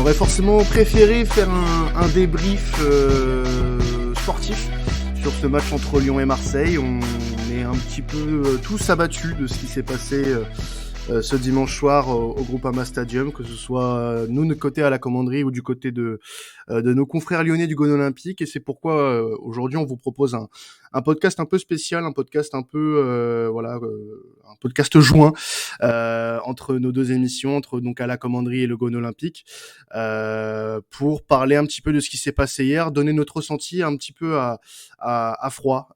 j'aurais forcément préféré faire un débrief sportif sur ce match entre Lyon et Marseille. On est un petit peu tous abattus de ce qui s'est passé ce dimanche soir au Groupama Stadium, que ce soit nous de notre côté à la commanderie ou du côté de nos confrères lyonnais du Gone Olympique. Et c'est pourquoi aujourd'hui on vous propose un podcast un peu spécial, un podcast un peu un podcast joint entre nos deux émissions, entre donc à la commanderie et le Gone Olympique, pour parler un petit peu de ce qui s'est passé hier, donner notre ressenti un petit peu à froid,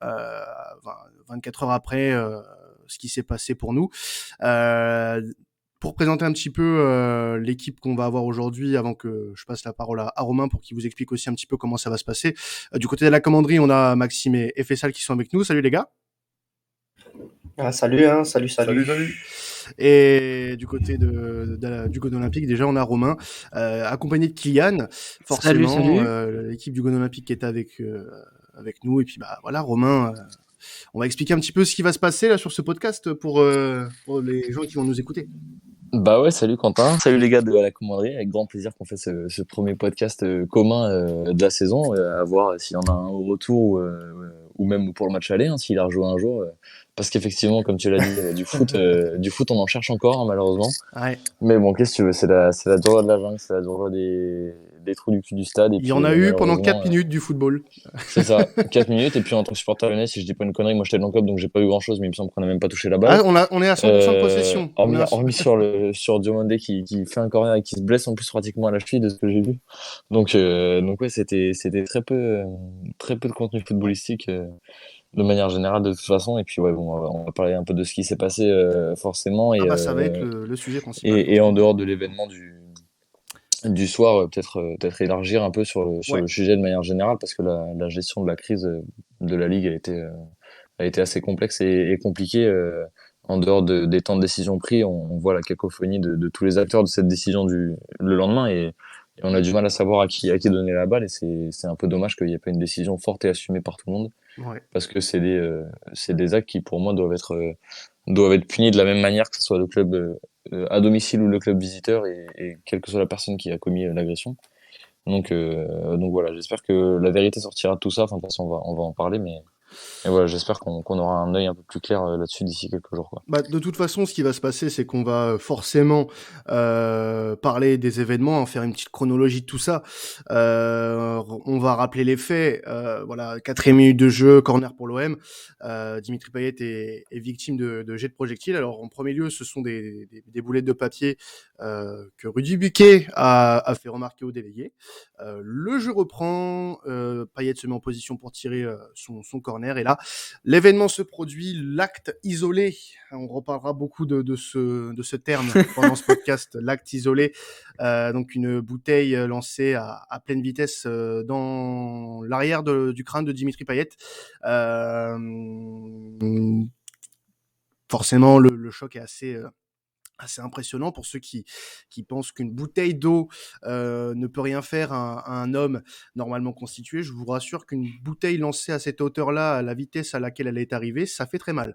24 heures après ce qui s'est passé pour nous. Pour présenter un petit peu l'équipe qu'on va avoir aujourd'hui, avant que je passe la parole à Romain pour qu'il vous explique aussi un petit peu comment ça va se passer. Du côté de la commanderie, on a Maxime et Fessal qui sont avec nous. Salut les gars. Salut, salut. Et du côté du Gone Olympique, déjà on a Romain, accompagné de Kylian, forcément. Salut. L'équipe du Gone Olympique qui est avec nous. Et puis voilà, Romain, on va expliquer un petit peu ce qui va se passer là sur ce podcast pour les gens qui vont nous écouter. Bah ouais, salut Quentin, salut les gars de la commanderie, avec grand plaisir qu'on fait ce premier podcast commun de la saison, à voir s'il y en a un au retour ou même pour le match aller, s'il a rejoué un jour, parce qu'effectivement, comme tu l'as dit, du foot on en cherche encore, malheureusement. Ouais. Mais bon, qu'est-ce que tu veux, c'est la drogue de la jungle, c'est la drogue des trous du cul du stade. Et il y en a eu pendant 4 minutes du football. C'est ça, 4 minutes. Et puis en tant que supporter lyonnais, si je dis pas une connerie, moi j'étais dans le club donc j'ai pas eu grand chose, mais il me semble qu'on a même pas touché la balle. On est à 100% de possession. Hormis sur Diomandé qui fait un corner et qui se blesse en plus pratiquement à la cheville de ce que j'ai vu. Donc ouais, c'était très peu de contenu footballistique de manière générale de toute façon. Et puis ouais, bon, on va parler un peu de ce qui s'est passé forcément. Et, ça va être le sujet principal. Et en dehors de l'événement du soir, peut-être élargir un peu sur le sujet de manière générale, parce que la gestion de la crise de la Ligue a été assez complexe et compliquée. En dehors des temps de décision pris, on voit la cacophonie de tous les acteurs de cette décision le lendemain, et on a du mal à savoir à qui donner la balle, et c'est un peu dommage qu'il n'y ait pas une décision forte et assumée par tout le monde. Ouais. Parce que c'est des actes qui pour moi doivent être punis de la même manière, que ce soit le club à domicile ou le club visiteur, et quelle que soit la personne qui a commis l'agression. Donc voilà, j'espère que la vérité sortira de tout ça. Enfin, de toute façon, on va en parler, mais voilà, j'espère qu'on aura un œil un peu plus clair là-dessus d'ici quelques jours, quoi. De toute façon, ce qui va se passer, c'est qu'on va forcément parler des événements, faire une petite chronologie de tout ça. On va rappeler les faits. Voilà, 4e minute de jeu, corner pour l'OM. Dimitri Payet est victime de jets de projectiles. Alors, en premier lieu, ce sont des boulettes de papier que Rudy Buquet a fait remarquer au délégué. Le jeu reprend. Payet se met en position pour tirer son corner. Et là, l'événement se produit, l'acte isolé. On reparlera beaucoup de ce terme pendant ce podcast, l'acte isolé. Donc une bouteille lancée à pleine vitesse dans l'arrière du crâne de Dimitri Payet. Forcément, le choc est assez impressionnant pour ceux qui pensent qu'une bouteille d'eau ne peut rien faire à un homme normalement constitué. Je vous rassure qu'une bouteille lancée à cette hauteur-là, à la vitesse à laquelle elle est arrivée, ça fait très mal.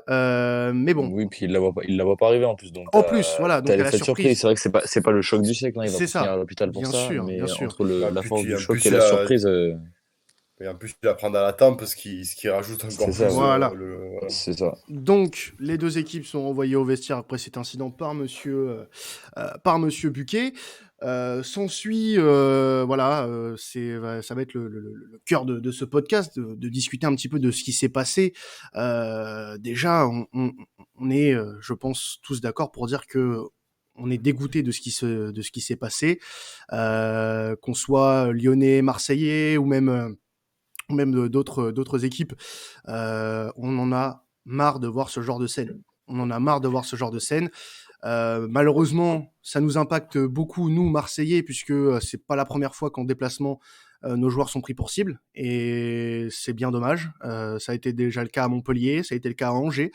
Mais bon. Oui, puis il la voit pas arriver en plus. Donc en plus, voilà, donc t'as elle a l'effet de surprise. C'est vrai que c'est pas le choc du siècle, il va finir à l'hôpital pour bien ça. sûr, Mais bien sûr. entre la force du choc et la surprise. Et en plus, il va prendre à la tempe, ce qui rajoute encore plus. Voilà. C'est ça. Donc, les deux équipes sont envoyées au vestiaire après cet incident par monsieur Buquet. S'ensuit, ça va être le cœur de ce podcast, de discuter un petit peu de ce qui s'est passé. Déjà, on est, je pense, tous d'accord pour dire que on est dégoûté de ce qui s'est passé, qu'on soit lyonnais, marseillais ou même d'autres équipes. On en a marre de voir ce genre de scène. Malheureusement, ça nous impacte beaucoup, nous, Marseillais, puisque c'est pas la première fois qu'en déplacement, nos joueurs sont pris pour cible, et c'est bien dommage. Ça a été déjà le cas à Montpellier, ça a été le cas à Angers,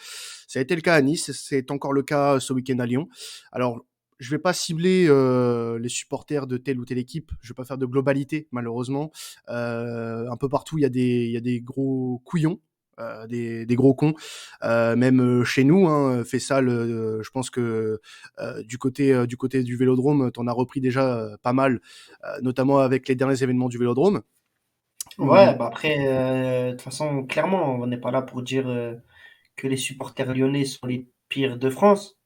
ça a été le cas à Nice, c'est encore le cas ce week-end à Lyon. Alors, je vais pas cibler les supporters de telle ou telle équipe, je vais pas faire de globalité, malheureusement. Un peu partout, il y a des gros couillons. des gros cons, même chez nous, hein, Fessal, je pense que du côté du Vélodrome, t'en as repris déjà pas mal, notamment avec les derniers événements du Vélodrome. Ouais, bah après, de toute façon, clairement, on n'est pas là pour dire que les supporters lyonnais sont les pires de France.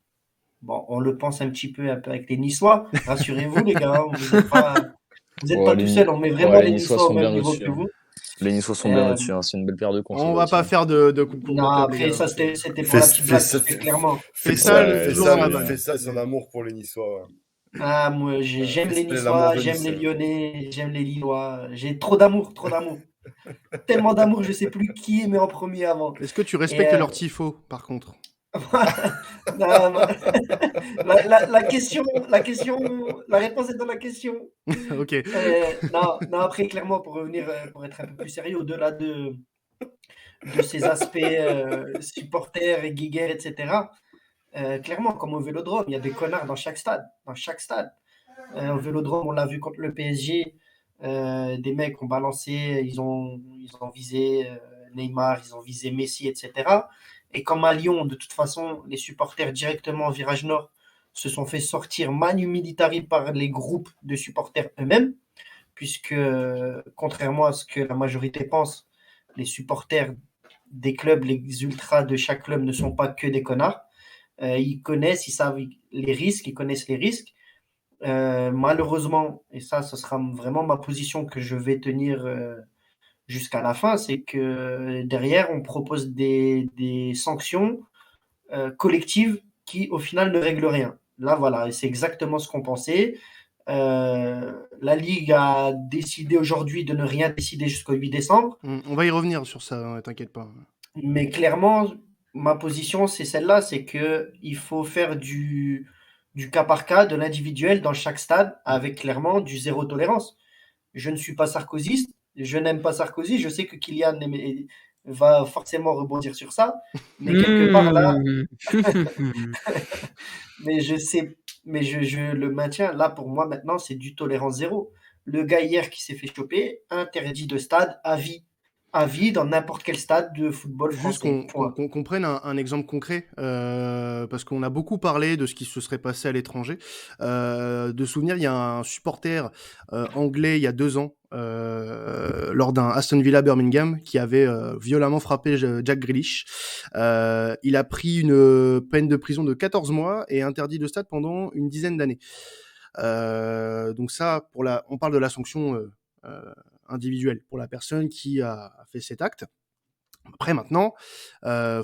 Bon, on le pense un peu avec les Niçois. Rassurez-vous, les gars, hein, vous êtes pas Ouais, tout seul. On met vraiment ouais, les les Niçois Niçois au sont même bien niveau au-dessus, que hein. vous. Les Niçois sont bien Euh, au-dessus, hein. C'est une belle paire de cons, ça On doit va être, pas hein. faire de concours non, de table, les après, gars. ça, c'était pour la petite blague, parce que clairement, Fessal, Ouais, toujours dans la ça, vanne. fait ça, son amour pour les Niçois. Ouais. moi, j'aime les Fessal est l'amour Niçois, de j'aime Nice. les Lyonnais, j'aime les Lillois. J'ai trop d'amour, trop d'amour. Tellement d'amour, je sais plus qui aimer en premier avant. Est-ce que tu Et respectes leur tifo, par contre? non, la réponse est dans la question. Ok. Non, après, clairement, pour revenir, pour être un peu plus sérieux, au-delà de ces aspects supporters et guéguerres, etc., clairement, comme au Vélodrome, il y a des connards dans chaque stade. Dans chaque stade. Au Vélodrome, on l'a vu contre le PSG, des mecs ont balancé, ils ont visé Neymar, ils ont visé Messi, etc. Et comme à Lyon, de toute façon, les supporters directement au virage nord se sont fait sortir manu militari par les groupes de supporters eux-mêmes, puisque contrairement à ce que la majorité pense, les supporters des clubs, les ultras de chaque club ne sont pas que des connards. Ils connaissent, ils savent les risques, ils connaissent les risques. Malheureusement, et ça, ce sera vraiment ma position que je vais tenir jusqu'à la fin, c'est que derrière, on propose des sanctions collectives qui, au final, ne règlent rien. Là, voilà, et c'est exactement ce qu'on pensait. La Ligue a décidé aujourd'hui de ne rien décider jusqu'au 8 décembre. On va y revenir sur ça, hein, t'inquiète pas. Mais clairement, ma position, c'est celle-là, c'est qu'il faut faire du cas par cas, de l'individuel dans chaque stade, avec clairement du zéro tolérance. Je ne suis pas sarkozyste, je n'aime pas Sarkozy, je sais que Kylian va forcément rebondir sur ça, mais quelque part là, mais je sais, mais je le maintiens, là pour moi maintenant, c'est du tolérance zéro. Le gars hier qui s'est fait choper, interdit de stade à vie dans n'importe quel stade de football Juste français. Point. qu'on prenne un exemple concret, parce qu'on a beaucoup parlé de ce qui se serait passé à l'étranger. De souvenir, il y a un supporter anglais il y a 2 ans, lors d'un Aston Villa Birmingham, qui avait violemment frappé Jack Grealish. Il a pris une peine de prison de 14 mois et interdit de stade pendant une dizaine d'années. Donc ça, on parle de la sanction individuelle pour la personne qui a fait cet acte. Après maintenant,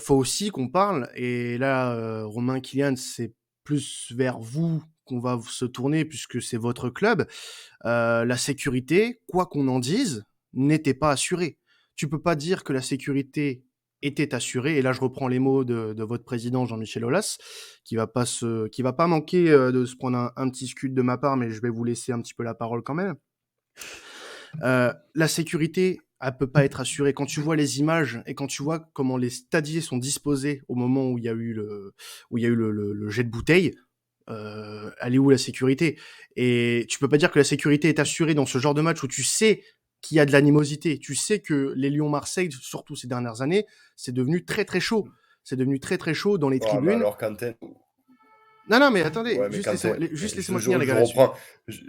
faut aussi qu'on parle, et là, Romain, Kylian, c'est plus vers vous qu'on va se tourner puisque c'est votre club. La sécurité, quoi qu'on en dise, n'était pas assurée. Tu peux pas dire que la sécurité était assurée, et là je reprends les mots de votre président Jean-Michel Aulas, qui va pas manquer de se prendre un petit scud de ma part, mais je vais vous laisser un petit peu la parole quand même. La sécurité, elle peut pas être assurée. Quand tu vois les images et quand tu vois comment les stadiers sont disposés au moment où il y a eu le jet de bouteille, elle est où la sécurité? Et tu peux pas dire que la sécurité est assurée dans ce genre de match où tu sais qu'il y a de l'animosité. Tu sais que les Lyon-Marseille, surtout ces dernières années, c'est devenu très très chaud. C'est devenu très très chaud dans les Ouais, mais tribunes. alors Quentin. Non, mais attendez, Ouais, mais Quentin, juste je, laissez-moi je- finir, les je gars, là-dessus. reprends.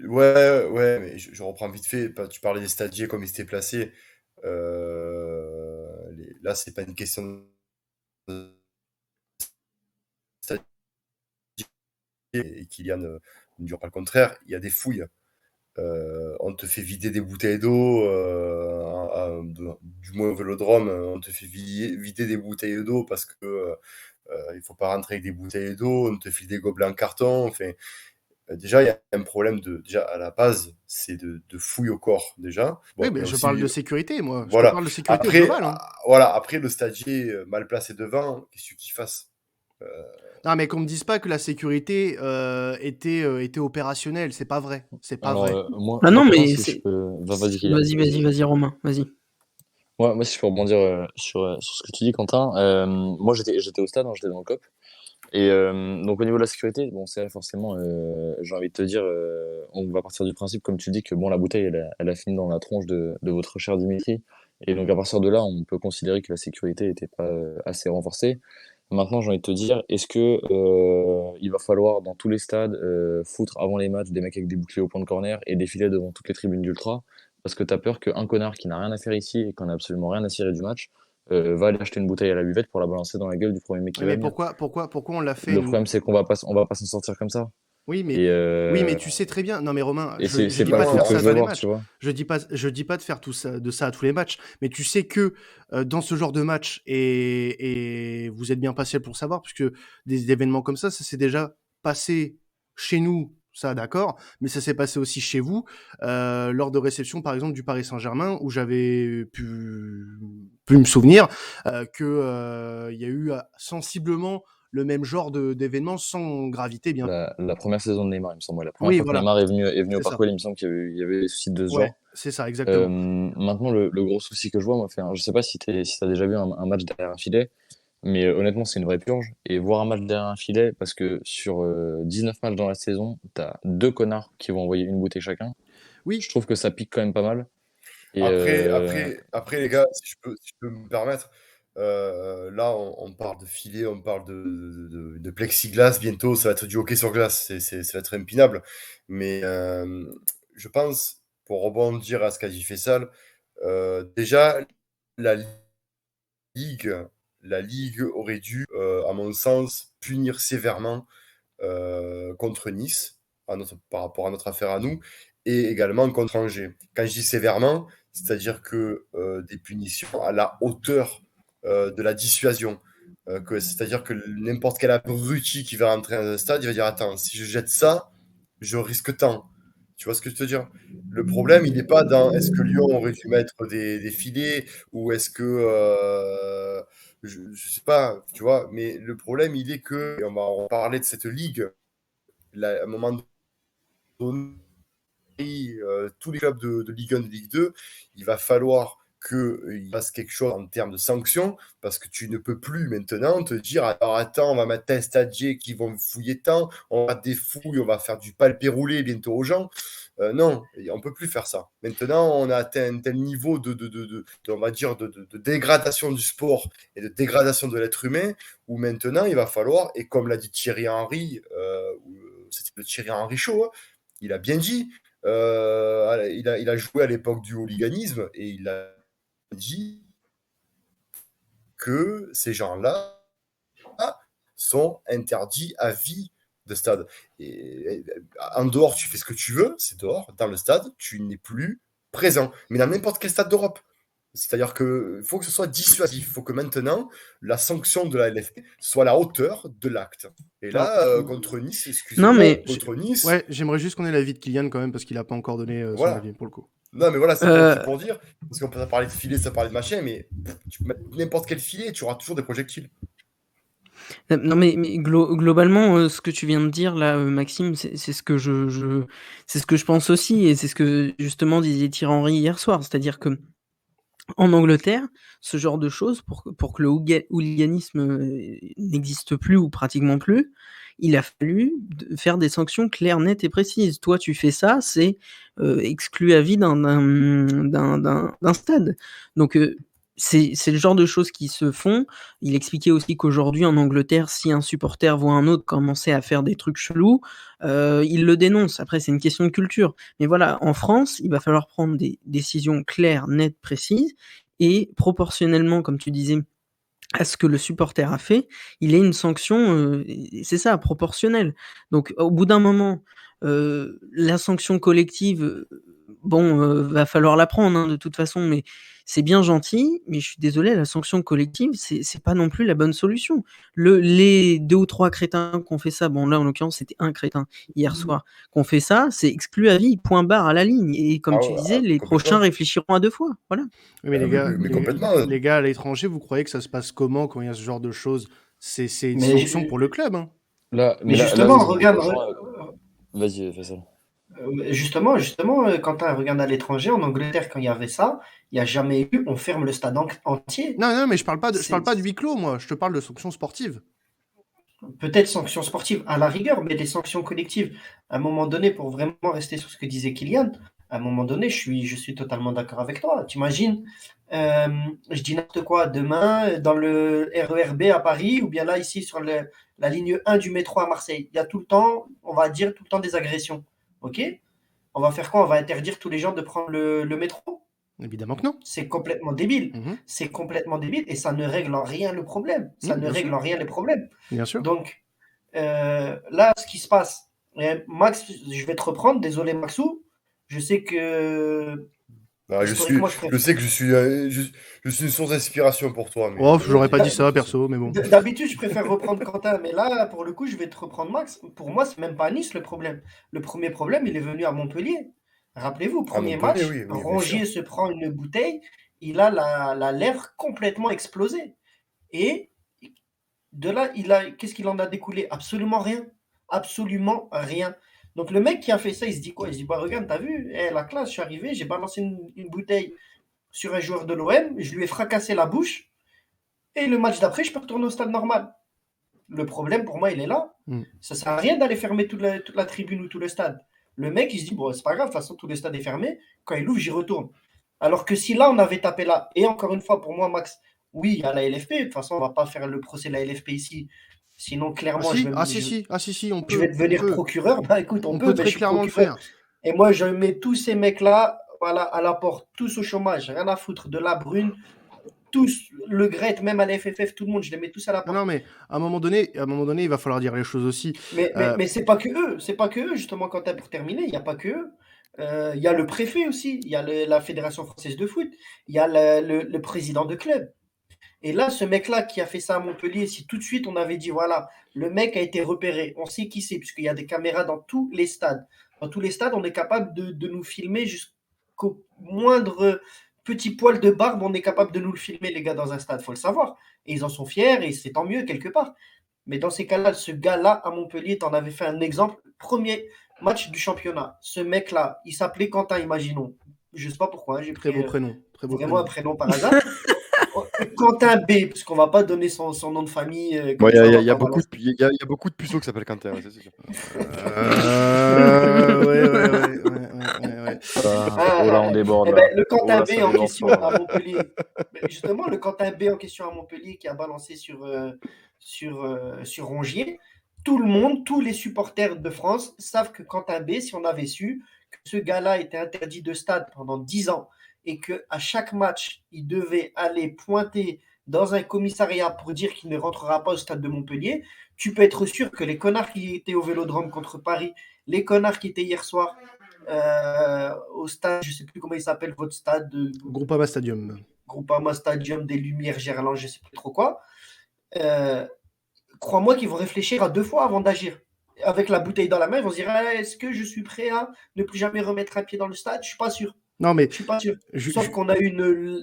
Ouais, mais je reprends vite fait. Tu parlais des stadiers comme ils s'étaient placés. Là, c'est pas une question de stadier et Kylian ne dure pas le contraire. Il y a des fouilles. On te fait vider des bouteilles d'eau, du moins au Vélodrome, on te fait vider des bouteilles d'eau parce que il faut pas rentrer avec des bouteilles d'eau, on te file des gobelets en carton. Enfin, déjà, il y a un problème déjà à la base, c'est de fouille au corps déjà. Oui, Bon, il mais y a je aussi, parle de sécurité, moi. Je te voilà. parle de sécurité au Après, global, hein. voilà. Après, le stadier mal placé devant, qu'est-ce qu'il fasse? Euh, Non, mais qu'on me dise pas que la sécurité était opérationnelle, c'est pas vrai. C'est pas Alors, vrai. moi, Ah non, moi, mais si je c'est. peux. Vas-y, Kylian. Vas-y, Romain, vas-y. Moi, si je peux rebondir sur ce que tu dis, Quentin. Moi, j'étais au stade, hein, j'étais dans le COP. Et donc, au niveau de la sécurité, bon, c'est forcément, j'ai envie de te dire, on va partir du principe, comme tu dis, que bon, la bouteille, elle a fini dans la tronche de votre cher Dimitri. Et donc à partir de là, on peut considérer que la sécurité n'était pas assez renforcée. Maintenant, j'ai envie de te dire, est-ce que il va falloir dans tous les stades foutre avant les matchs des mecs avec des boucliers au point de corner et défiler devant toutes les tribunes d'ultra parce que t'as peur qu'un connard qui n'a rien à faire ici et qui n'a absolument rien à cirer du match va aller acheter une bouteille à la buvette pour la balancer dans la gueule du premier mec qui Ouais, va mais venir. pourquoi on l'a fait, Le nous? problème, c'est on va pas s'en sortir comme ça. Oui, mais Et, oui, mais tu sais très bien. Non, mais Romain, et je c'est dis pas pas le de Non, foot faire que ça je dans veux les voir, tu matchs. vois. Je dis pas de faire de ça à tous les matchs. Mais tu sais que dans ce genre de match, et vous êtes bien patient pour savoir, puisque des événements comme ça s'est déjà passé chez nous. Ça, d'accord, mais ça s'est passé aussi chez vous lors de réception, par exemple, du Paris Saint-Germain, où j'avais pu me souvenir il y a eu sensiblement le même genre d'événement sans gravité, bien. La première saison de Neymar, il me semble. Ouais. La première Oui, fois que voilà, Neymar est venu au c'est ça. Parc OL, il me semble qu'il y avait des soucis de ce Ouais, genre. c'est ça, exactement. Maintenant, le gros souci que je vois, moi, je sais pas si t'as déjà vu un match derrière un filet, mais honnêtement, c'est une vraie purge. Et voir un match derrière un filet, parce que sur 19 matchs dans la saison, t'as deux connards qui vont envoyer une bouteille chacun. Je Oui, trouve que ça pique quand même pas mal. Et Après, les gars, si je peux me permettre, là, on parle de filet, on parle de plexiglas. Bientôt, ça va être du hockey sur glace. Ça va être impinable. Mais je pense, pour rebondir à ce qu'a dit Faisal, déjà, la Ligue, la Ligue aurait dû, à mon sens, punir sévèrement contre Nice par rapport à notre affaire à nous et également contre Angers. Quand je dis sévèrement, c'est-à-dire que des punitions à la hauteur de la dissuasion. C'est-à-dire que n'importe quel abruti qui va rentrer dans un stade, il va dire attends, si je jette ça, je risque tant. Tu vois ce que je veux dire? Le problème, il n'est pas dans est-ce que Lyon aurait dû mettre des filets ou est-ce que je sais pas, tu vois, mais le problème, il est que, et on va en parler de cette ligue, à un moment donné, tous les clubs de Ligue 1, de Ligue 2, il va falloir qu'il fasse quelque chose en termes de sanctions, parce que tu ne peux plus maintenant te dire alors attends, on va mettre un stadier qui vont fouiller tant, on va des fouilles, on va faire du palpé roulé bientôt aux gens. Non, on peut plus faire ça. Maintenant, on a atteint un tel niveau on va dire, de dégradation du sport et de dégradation de l'être humain, où maintenant, il va falloir, et comme l'a dit Thierry Henry, c'était le Thierry Henry Show, hein, il a bien dit, il a joué à l'époque du hooliganisme, et il a dit que ces gens-là sont interdits à vie de stade. Et en dehors, tu fais ce que tu veux, c'est dehors. Dans le stade, tu n'es plus présent. Mais dans n'importe quel stade d'Europe. C'est-à-dire qu'il faut que ce soit dissuasif. Il faut que maintenant, la sanction de la LFP soit à la hauteur de l'acte. Et alors, là, contre Nice, Non, excusez-moi, mais contre Nice, ouais, j'aimerais juste qu'on ait l'avis de Kylian quand même, parce qu'il a pas encore donné son voilà. avis pour le coup. Non, mais voilà, c'est euh, pour dire, parce qu'on peut parler de filet, ça parler de machin, mais tu peux mettre n'importe quel filet, tu auras toujours des projectiles. non, mais globalement, ce que tu viens de dire là, Maxime, c'est ce que c'est ce que je pense aussi, et c'est ce que justement disait Thierry Henry hier soir. C'est-à-dire que en Angleterre, ce genre de choses, pour que le hooliganisme n'existe plus ou pratiquement plus, il a fallu faire des sanctions claires, nettes et précises. Toi, tu fais ça, c'est exclu à vie d'un stade. Donc, c'est le genre de choses qui se font. Il expliquait aussi qu'aujourd'hui, en Angleterre, si un supporter voit un autre commencer à faire des trucs chelous, il le dénonce. Après, c'est une question de culture. Mais voilà, en France, il va falloir prendre des décisions claires, nettes, précises, et proportionnellement, comme tu disais, à ce que le supporter a fait, il ait une sanction, c'est ça, proportionnelle. Donc au bout d'un moment, la sanction collective, va falloir la prendre, hein, de toute façon, mais c'est bien gentil, mais je suis désolé, la sanction collective, c'est pas non plus la bonne solution. Les 2 ou 3 crétins qui ont fait ça, bon là, en l'occurrence, c'était un crétin hier soir, qui ont fait ça, c'est exclu à vie, point barre à la ligne, et comme tu disais, les prochains Complètement. réfléchiront à 2 fois, voilà. Oui, mais les gars, Mais complètement. les gars à l'étranger, vous croyez que ça se passe comment quand il y a ce genre de choses? C'est une Mais, sanction pour le club, hein. mais Là justement, où je regarde, rejoins, vas-y, fais ça. justement, Quentin, regarde à l'étranger, en Angleterre, quand il y avait ça, il n'y a jamais eu, on ferme le stade entier. Non, non, mais je parle pas de C'est huis clos, moi. Je te parle de sanctions sportives. peut-être sanctions sportives à la rigueur, mais des sanctions collectives, à un moment donné, pour vraiment rester sur ce que disait Kylian, À un moment donné, je suis totalement d'accord avec toi. T'imagines, euh, je dis n'importe quoi, demain, dans le RER B à Paris, ou bien là, ici, sur la ligne 1 du métro à Marseille, il y a tout le temps, on va dire, tout le temps des agressions. OK? On va faire quoi? On va interdire tous les gens de prendre le métro? Évidemment que non. C'est complètement débile. Mhm. C'est complètement débile et ça ne règle en rien le problème. Ça ne Bien règle sûr. en rien les problèmes. Bien sûr. Donc, là, ce qui se passe, Max, je vais te reprendre, désolé Maxou, je sais que Ah, historiquement, je je préfère. sais que je suis une source d'inspiration pour toi, mais Oh, j'aurais pas dit pas ça, de souci. perso, mais bon. D'habitude, je préfère reprendre Quentin, mais là, pour le coup, je vais te reprendre Max. Pour moi, c'est même pas à Nice le problème. Le premier problème, il est venu à Montpellier. Rappelez-vous, À premier Montpellier, match, oui, oui, bien sûr. Rongier se prend une bouteille, il a la lèvre complètement explosée. Et de là, qu'est-ce qu'il en a découlé? Absolument rien. Absolument rien. Donc le mec qui a fait ça, il se dit quoi? Il se dit, bah regarde, t'as vu, la classe, je suis arrivé, j'ai balancé une bouteille sur un joueur de l'OM, je lui ai fracassé la bouche, et le match d'après, je peux retourner au stade normal. Le problème, pour moi, il est là. Mm. Ça sert à rien d'aller fermer toute la tribune ou tout le stade. Le mec, il se dit, bon, c'est pas grave, de toute façon, tout le stade est fermé. Quand il ouvre, j'y retourne. Alors que si là, on avait tapé là, et encore une fois, pour moi, Max, oui, il y a la LFP. De toute façon, on va pas faire le procès de la LFP ici. Sinon, Ah clairement, si, on je vais peut, devenir procureur. Bah écoute, on on peut, peut ben, très je suis clairement le procureur. faire. Et moi, je mets tous ces mecs-là, voilà, à la porte, tous au chômage, rien à foutre, de la brune, tous, le Gret, même à la FFF, tout le monde, je les mets tous à la Non, porte. non, mais à un moment donné, il va falloir dire les choses aussi. Mais c'est pas que eux, c'est pas que eux, justement, Quentin, pour terminer, il n'y a pas que eux. Il y a le préfet aussi, il y a la Fédération française de foot, il y a le président de club. Et là, ce mec-là qui a fait ça à Montpellier, si tout de suite on avait dit, voilà, le mec a été repéré, on sait qui c'est, puisqu'il y a des caméras dans tous les stades. Dans tous les stades, on est capable de nous filmer jusqu'au moindre petit poil de barbe, on est capable de nous le filmer, les gars, dans un stade, faut le savoir. Et ils en sont fiers, et c'est tant mieux, quelque part. Mais dans ces cas-là, ce gars-là, à Montpellier, t'en avais fait un exemple. Premier match du championnat. Ce mec-là, il s'appelait Quentin, imaginons. Je sais pas pourquoi, j'ai très pris beau prénom. Très beau vraiment un prénom. prénom par hasard. Quentin B, parce qu'on va pas donner son nom de famille Bon, comme il ça, on va y a pas balancer. il y a beaucoup de puceaux qui s'appellent Quentin, ouais, c'est sûr. Ouais. Oh là, on déborde. Eh Là. ben, le Oh Quentin là, B ça en déborde question fort. à Là. Montpellier. Justement, le Quentin B en question à Montpellier qui a balancé sur Rongier. Tout le monde, tous les supporters de France savent que Quentin B, si on avait su que ce gars-là était interdit de stade pendant 10 ans et qu'à chaque match, il devait aller pointer dans un commissariat pour dire qu'il ne rentrera pas au stade de Montpellier, tu peux être sûr que les connards qui étaient au Vélodrome contre Paris, les connards qui étaient hier soir au stade, je ne sais plus comment il s'appelle, votre stade, Groupama Stadium. Groupama Stadium des Lumières Gerland, je ne sais plus trop quoi, crois-moi qu'ils vont réfléchir à 2 fois avant d'agir. Avec la bouteille dans la main, ils vont se dire est-ce que je suis prêt à ne plus jamais remettre un pied dans le stade? Je suis pas sûr. Non, mais Je suis pas sûr. Sauf qu'on a eu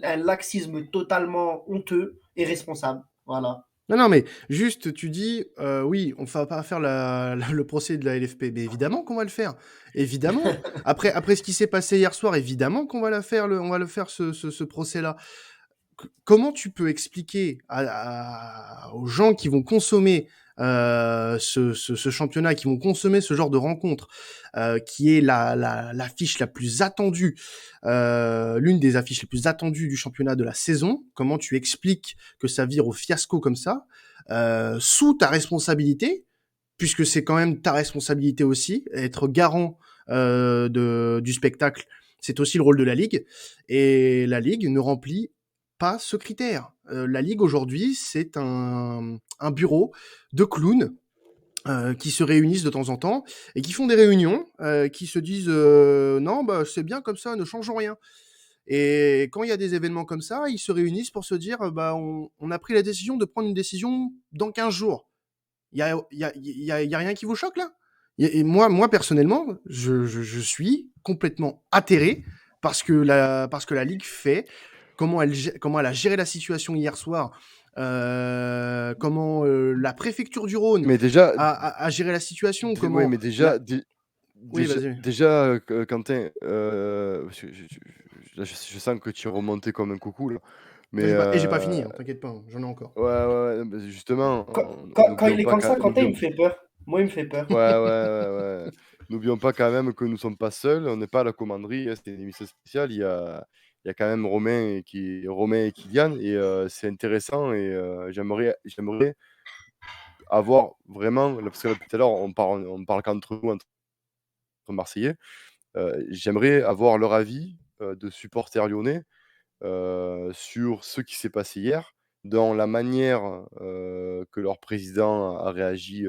un laxisme totalement honteux et responsable. Voilà. Non, mais juste, tu dis, oui, on va pas faire le procès de la LFP. Mais évidemment qu'on va le faire. Évidemment. Après ce qui s'est passé hier soir, évidemment qu'on va le faire, ce procès-là. Comment tu peux expliquer aux gens qui vont consommer ce championnat, qui vont consommer ce genre de rencontre, qui est l'affiche la plus attendue, l'une des affiches les plus attendues du championnat de la saison, comment tu expliques que ça vire au fiasco comme ça, sous ta responsabilité, puisque c'est quand même ta responsabilité aussi, être garant du spectacle, c'est aussi le rôle de la Ligue, et la Ligue ne remplit pas ce critère. La Ligue aujourd'hui, c'est un bureau de clowns qui se réunissent de temps en temps et qui font des réunions, qui se disent non, bah c'est bien comme ça, ne changeons rien. Et quand il y a des événements comme ça, ils se réunissent pour se dire bah on a pris la décision de prendre une décision dans 15 jours. Il y a rien qui vous choque là? Et moi personnellement, je suis complètement atterré parce que la Ligue fait comment elle a géré la situation hier soir, comment la préfecture du Rhône a géré la situation. Oui, mais déjà, Quentin, je sens que tu es remonté comme un coucou là. Mais et j'ai pas fini, hein, t'inquiète pas, j'en ai encore. Ouais, justement. Quand il est comme ça, Quentin, il me fait peur. Moi, il me fait peur. Ouais. N'oublions pas quand même que nous ne sommes pas seuls, on n'est pas à la commanderie, c'est une émission spéciale, il y a quand même Romain et Kylian, et c'est intéressant, et j'aimerais avoir vraiment, parce que là, tout à l'heure, on parle qu'entre nous, entre Marseillais, j'aimerais avoir leur avis de supporters lyonnais sur ce qui s'est passé hier, dans la manière que leur président a réagi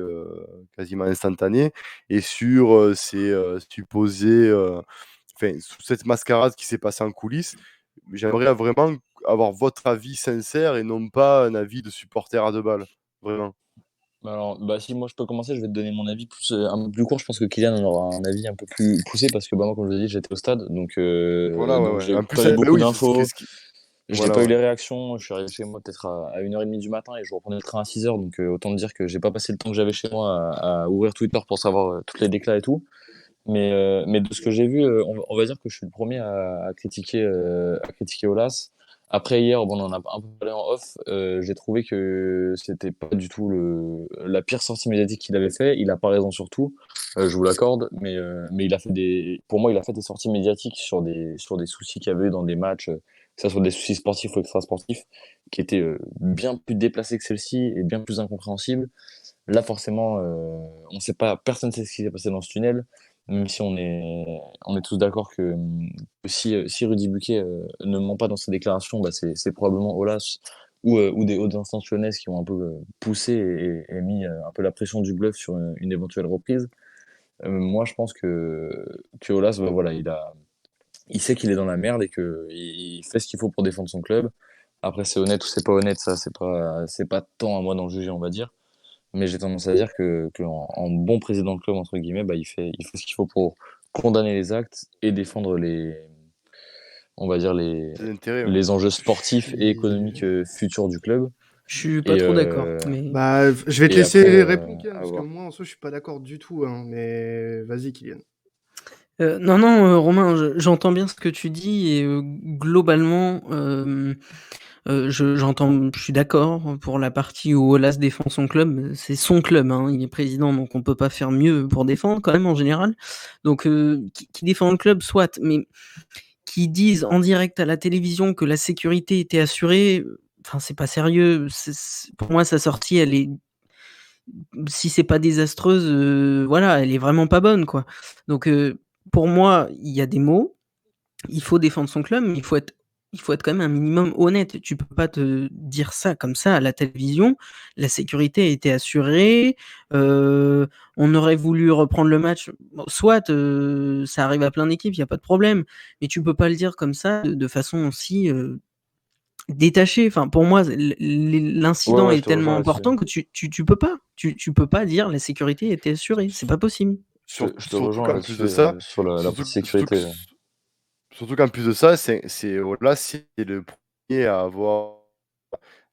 quasiment instantané, et sur ces supposés, enfin, sous cette mascarade qui s'est passée en coulisses. J'aimerais vraiment avoir votre avis sincère et non pas un avis de supporter à deux balles. Vraiment. Alors, bah, si moi je peux commencer, je vais te donner mon avis un peu plus court. Je pense que Kylian en aura un avis un peu plus poussé parce que bah, moi, comme je l'ai dit, j'étais au stade, Voilà, ouais, donc ouais. j'ai En plus, pas eu bah beaucoup oui, d'infos. J'ai Voilà, pas eu ouais. les réactions. Je suis arrivé chez moi peut-être à 1h30 du matin et je reprenais le train à 6h. Donc autant te dire que j'ai pas passé le temps que j'avais chez moi à ouvrir Twitter pour savoir toutes les déclats et tout. Mais de ce que j'ai vu, on va dire que je suis le premier à critiquer Olas. Après hier, bon, on en a un peu parlé en off. J'ai trouvé que c'était pas du tout la pire sortie médiatique qu'il avait fait. Il a pas raison sur tout, je vous l'accorde, mais pour moi, il a fait des sorties médiatiques sur des soucis qu'il y avait eu dans des matchs, que ce soit des soucis sportifs ou extrasportifs, qui étaient bien plus déplacés que celle-ci et bien plus incompréhensibles. Là, forcément, on sait pas, personne ne sait ce qui s'est passé dans ce tunnel, même si on est tous d'accord que si Rudy Buquet ne ment pas dans ses déclarations, bah c'est probablement Olas ou des hautes instances lyonnaises qui ont un peu poussé et mis un peu la pression du bluff sur une éventuelle reprise. Moi, je pense que Olas, bah, voilà, il sait qu'il est dans la merde et qu'il fait ce qu'il faut pour défendre son club. Après, c'est honnête ou c'est pas honnête, ça, c'est pas tant à moi d'en juger, on va dire. Mais j'ai tendance à dire que en bon président de club, entre guillemets, bah, il fait ce qu'il faut pour condamner les actes et défendre on va dire Des intérêts, ouais. les enjeux sportifs et économiques Et- futurs du club. Je suis pas Et, trop d'accord, mais Bah, je vais te et laisser après, répondre, Kylian, à parce que voir. moi, en soi, je suis pas d'accord du tout, hein, mais vas-y, Kylian. Non, non, Romain, j'entends bien ce que tu dis et globalement, je suis d'accord pour la partie où Olas défend son club. C'est son club, hein, il est président, donc on peut pas faire mieux pour défendre quand même en général. Donc, qui défend le club, soit, mais qui disent en direct à la télévision que la sécurité était assurée, enfin c'est pas sérieux. Pour moi, sa sortie, elle est, si c'est pas désastreuse, voilà, elle est vraiment pas bonne, quoi. Donc, pour moi, il y a des mots, il faut défendre son club, mais il faut être quand même un minimum honnête. Tu peux pas te dire ça comme ça à la télévision. La sécurité a été assurée, on aurait voulu reprendre le match. Bon, soit, ça arrive à plein d'équipes, il y a pas de problème, mais tu peux pas le dire comme ça de façon aussi, détachée. Enfin, pour moi, Ouais, l'incident ouais, je est te rejoins tellement là-dessus. important que tu peux pas. Tu peux pas dire la sécurité était assurée, c'est pas possible. Je te Surtout rejoins qu'en plus là-dessus de ça, sur la surtout, partie surtout, sécurité. surtout qu'en plus de ça, voilà, c'est le premier à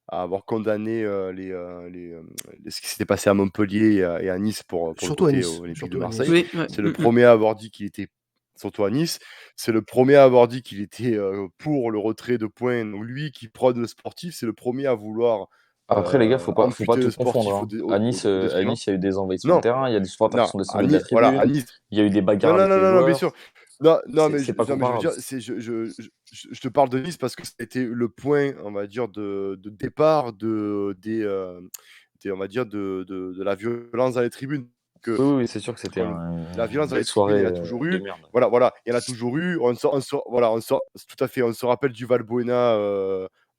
avoir condamné ce qui s'était passé à Montpellier et à Nice pour le Surtout à côté Nice. olympique de Surtout à Marseille. Nice. Oui, ouais. C'est le premier à avoir dit qu'il était, surtout à Nice, c'est le premier à avoir dit qu'il était pour le retrait de points. Donc lui qui prône le sportif, c'est le premier à vouloir Après, les gars, faut pas amputer tout le confondre, sportif hein. au, À au, Nice, au à détriment. Nice, il y a eu des envahissements de Non, terrain, il y a des supporters qui non, sont à descendus de la Nice, voilà, à tribune, Nice. il y a eu des bagarres Non, non, avec non, les non, non, bien sûr. joueurs. Non, non, mais C'est pas non, mais je veux comparable. dire, je te parle de Nice parce que c'était le point, on va dire, de départ on va dire, de la violence dans les tribunes. Que Oui, oui, oui, c'est sûr que c'était quand la violence dans une les tribunes, il y soirée en a toujours de eu. merde. Voilà, voilà, il y en a toujours eu. Voilà, tout à fait. On se rappelle du Valbuena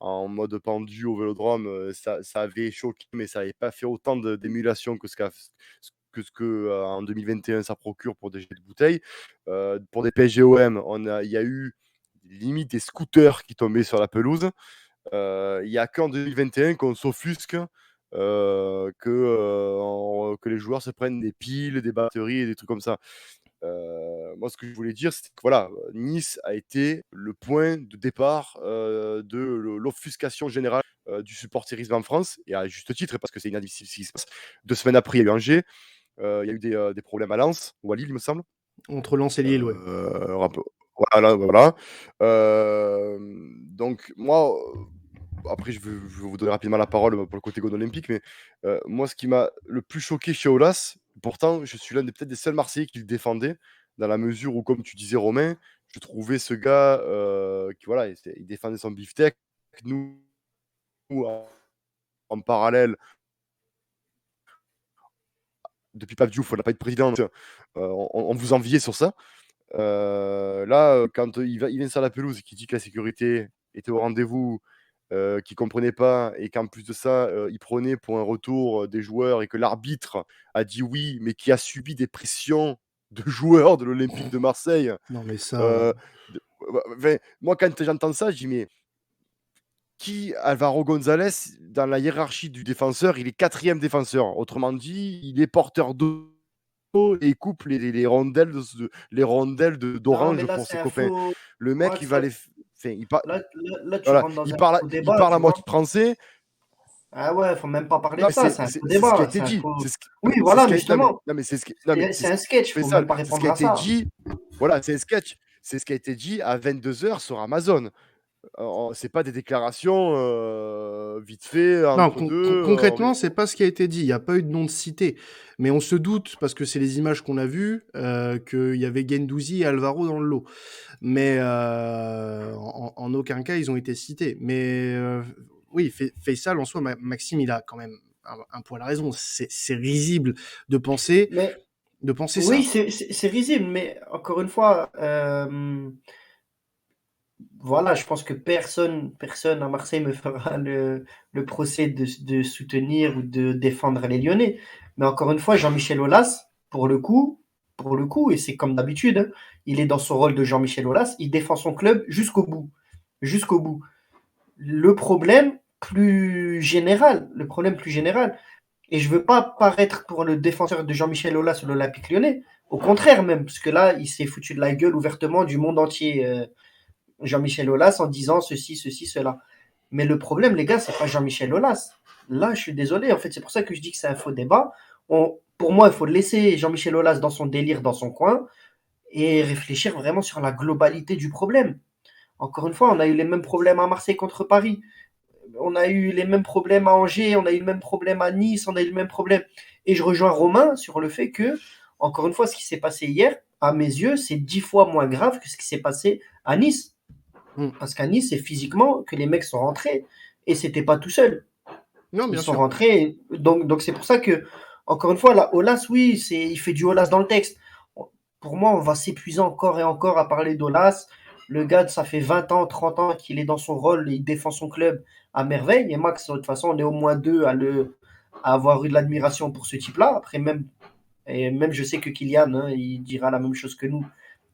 en mode pendu au Vélodrome. Ça avait choqué, mais ça n'avait pas fait autant d'émulation que en 2021 ça procure pour des jets de bouteilles. Pour des PSGOM, il y a eu limite des scooters qui tombaient sur la pelouse. Il n'y a qu'en 2021 qu'on s'offusque que les joueurs se prennent des piles, des batteries et des trucs comme ça. Moi, ce que je voulais dire, c'est que voilà, Nice a été le point de départ de l'offuscation générale du supporterisme en France, et à juste titre, parce que c'est inadmissible ce qui se passe. 2 semaines après, il y a eu Angers, il y a eu des problèmes à Lens, ou à Lille, il me semble. Entre Lens et Lille, ouais. Voilà, voilà. Donc, moi, après, je vais vous donner rapidement la parole pour le côté God olympique, mais moi, ce qui m'a le plus choqué chez Olas, pourtant, je suis l'un peut-être des seuls Marseillais qui le défendait, dans la mesure où, comme tu disais, Romain, je trouvais ce gars qui, voilà, il défendait son beefsteak. Nous, en parallèle, depuis Pape Diouf, on n'a pas eu de président, donc, on vous enviait sur ça. Là, quand il vient sur la pelouse et qu'il dit que la sécurité était au rendez-vous, qu'il comprenait pas et qu'en plus de ça, il prenait pour un retour des joueurs et que l'arbitre a dit oui, mais qui a subi des pressions de joueurs de l'Olympique de Marseille. Non, mais ça. Moi, quand j'entends ça, je dis mais qui, Alvaro González, dans la hiérarchie du défenseur, il est 4e défenseur. Autrement dit, il est porteur d'eau et il coupe les rondelles d'orange pour ses copains. Le mec, il va les. Là, tu voilà, rentres dans il un parle, faux il débat, parle à tu moitié vois. français. Ah ouais, faut même pas parler Non, de ça, c'est un faux débat. ce qui a été dit. Oui, voilà, justement. Non, mais c'est C'est un sketch, faut même pas répondre à ça. dit. Voilà, c'est un sketch. C'est ce qui a été dit à 22h sur Amazon. C'est pas des déclarations vite fait entre Non, deux. concrètement, c'est pas ce qui a été dit. Il n'y a pas eu de nom de cité. Mais on se doute, parce que c'est les images qu'on a vues, qu'il y avait Guendouzi et Alvaro dans le lot. Mais en aucun cas, ils ont été cités. Mais oui, Faisal, en soi, Maxime, il a quand même un poil à raison. C'est risible de penser, oui, ça. c'est risible, mais encore une fois, voilà, je pense que personne à Marseille me fera le procès de soutenir ou de défendre les Lyonnais. Mais encore une fois, Jean-Michel Aulas, pour le coup, et c'est comme d'habitude, hein, il est dans son rôle de Jean-Michel Aulas, il défend son club jusqu'au bout. Jusqu'au bout. Le problème plus général, et je veux pas paraître pour le défenseur de Jean-Michel Aulas sur l'Olympique Lyonnais, au contraire même, parce que là, il s'est foutu de la gueule ouvertement du monde entier. Jean-Michel Aulas en disant ceci, cela. Mais le problème, les gars, c'est pas Jean-Michel Aulas. Là, je suis désolé. En fait, c'est pour ça que je dis que c'est un faux débat. Pour moi, il faut laisser Jean-Michel Aulas dans son délire, dans son coin, et réfléchir vraiment sur la globalité du problème. Encore une fois, on a eu les mêmes problèmes à Marseille contre Paris. On a eu les mêmes problèmes à Angers, on a eu le même problème à Nice, on a eu le même problème. Et je rejoins Romain sur le fait que, encore une fois, ce qui s'est passé hier, à mes yeux, c'est 10 fois moins grave que ce qui s'est passé à Nice. Parce qu'à Nice, c'est physiquement que les mecs sont rentrés et c'était pas tout seul. Non, bien Ils sont sûr. rentrés. Donc c'est pour ça que, encore une fois, là, Aulas, oui, il fait du Aulas dans le texte. Pour moi, on va s'épuiser encore et encore à parler d'Aulas. Le gars, ça fait 20 ans, 30 ans qu'il est dans son rôle et il défend son club à merveille. Et Max, de toute façon, on est au moins deux à avoir eu de l'admiration pour ce type-là. Après, même je sais que Kylian, hein, il dira la même chose que nous.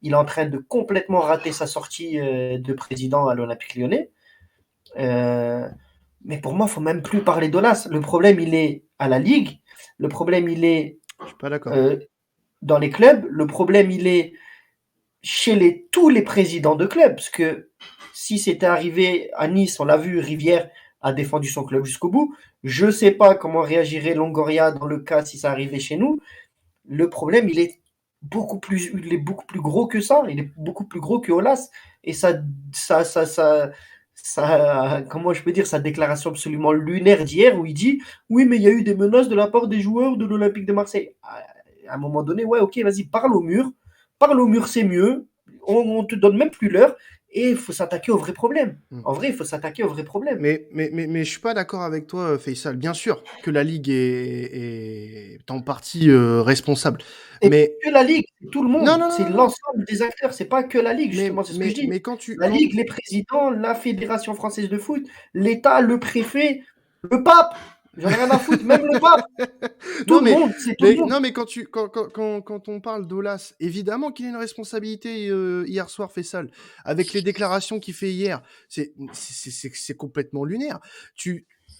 Il est en train de complètement rater sa sortie de président à l'Olympique Lyonnais. Mais pour moi, il ne faut même plus parler d'Aulas. Le problème, il est à la Ligue. Le problème, il est Je suis pas d'accord. dans les clubs. Le problème, il est chez tous les présidents de clubs. Parce que si c'était arrivé à Nice, on l'a vu, Rivière a défendu son club jusqu'au bout. Je ne sais pas comment réagirait Longoria dans le cas si ça arrivait chez nous. Le problème, il est beaucoup plus gros que ça. Il est beaucoup plus gros que Aulas. Et comment je peux dire, sa déclaration absolument lunaire d'hier où il dit oui, mais il y a eu des menaces de la part des joueurs de l'Olympique de Marseille. À un moment donné, ouais, ok, vas-y, parle au mur. Parle au mur, c'est mieux. On te donne même plus l'heure. Et il faut s'attaquer au vrai problème. En vrai, il faut s'attaquer au vrai problème. Mais je suis pas d'accord avec toi, Faisal. Bien sûr que la Ligue est en partie responsable. Mais que la Ligue, c'est tout le monde. Non. C'est l'ensemble des acteurs. C'est pas que la Ligue, justement. C'est ce que je dis. Mais la Ligue, les présidents, la Fédération française de foot, l'État, le préfet, le pape. J'en ai rien à foutre, même le pape. Tout le monde, c'est tout le monde. Non, mais quand on parle d'Aulas, évidemment qu'il a une responsabilité hier soir, Faisal, avec les déclarations qu'il fait hier. C'est complètement lunaire.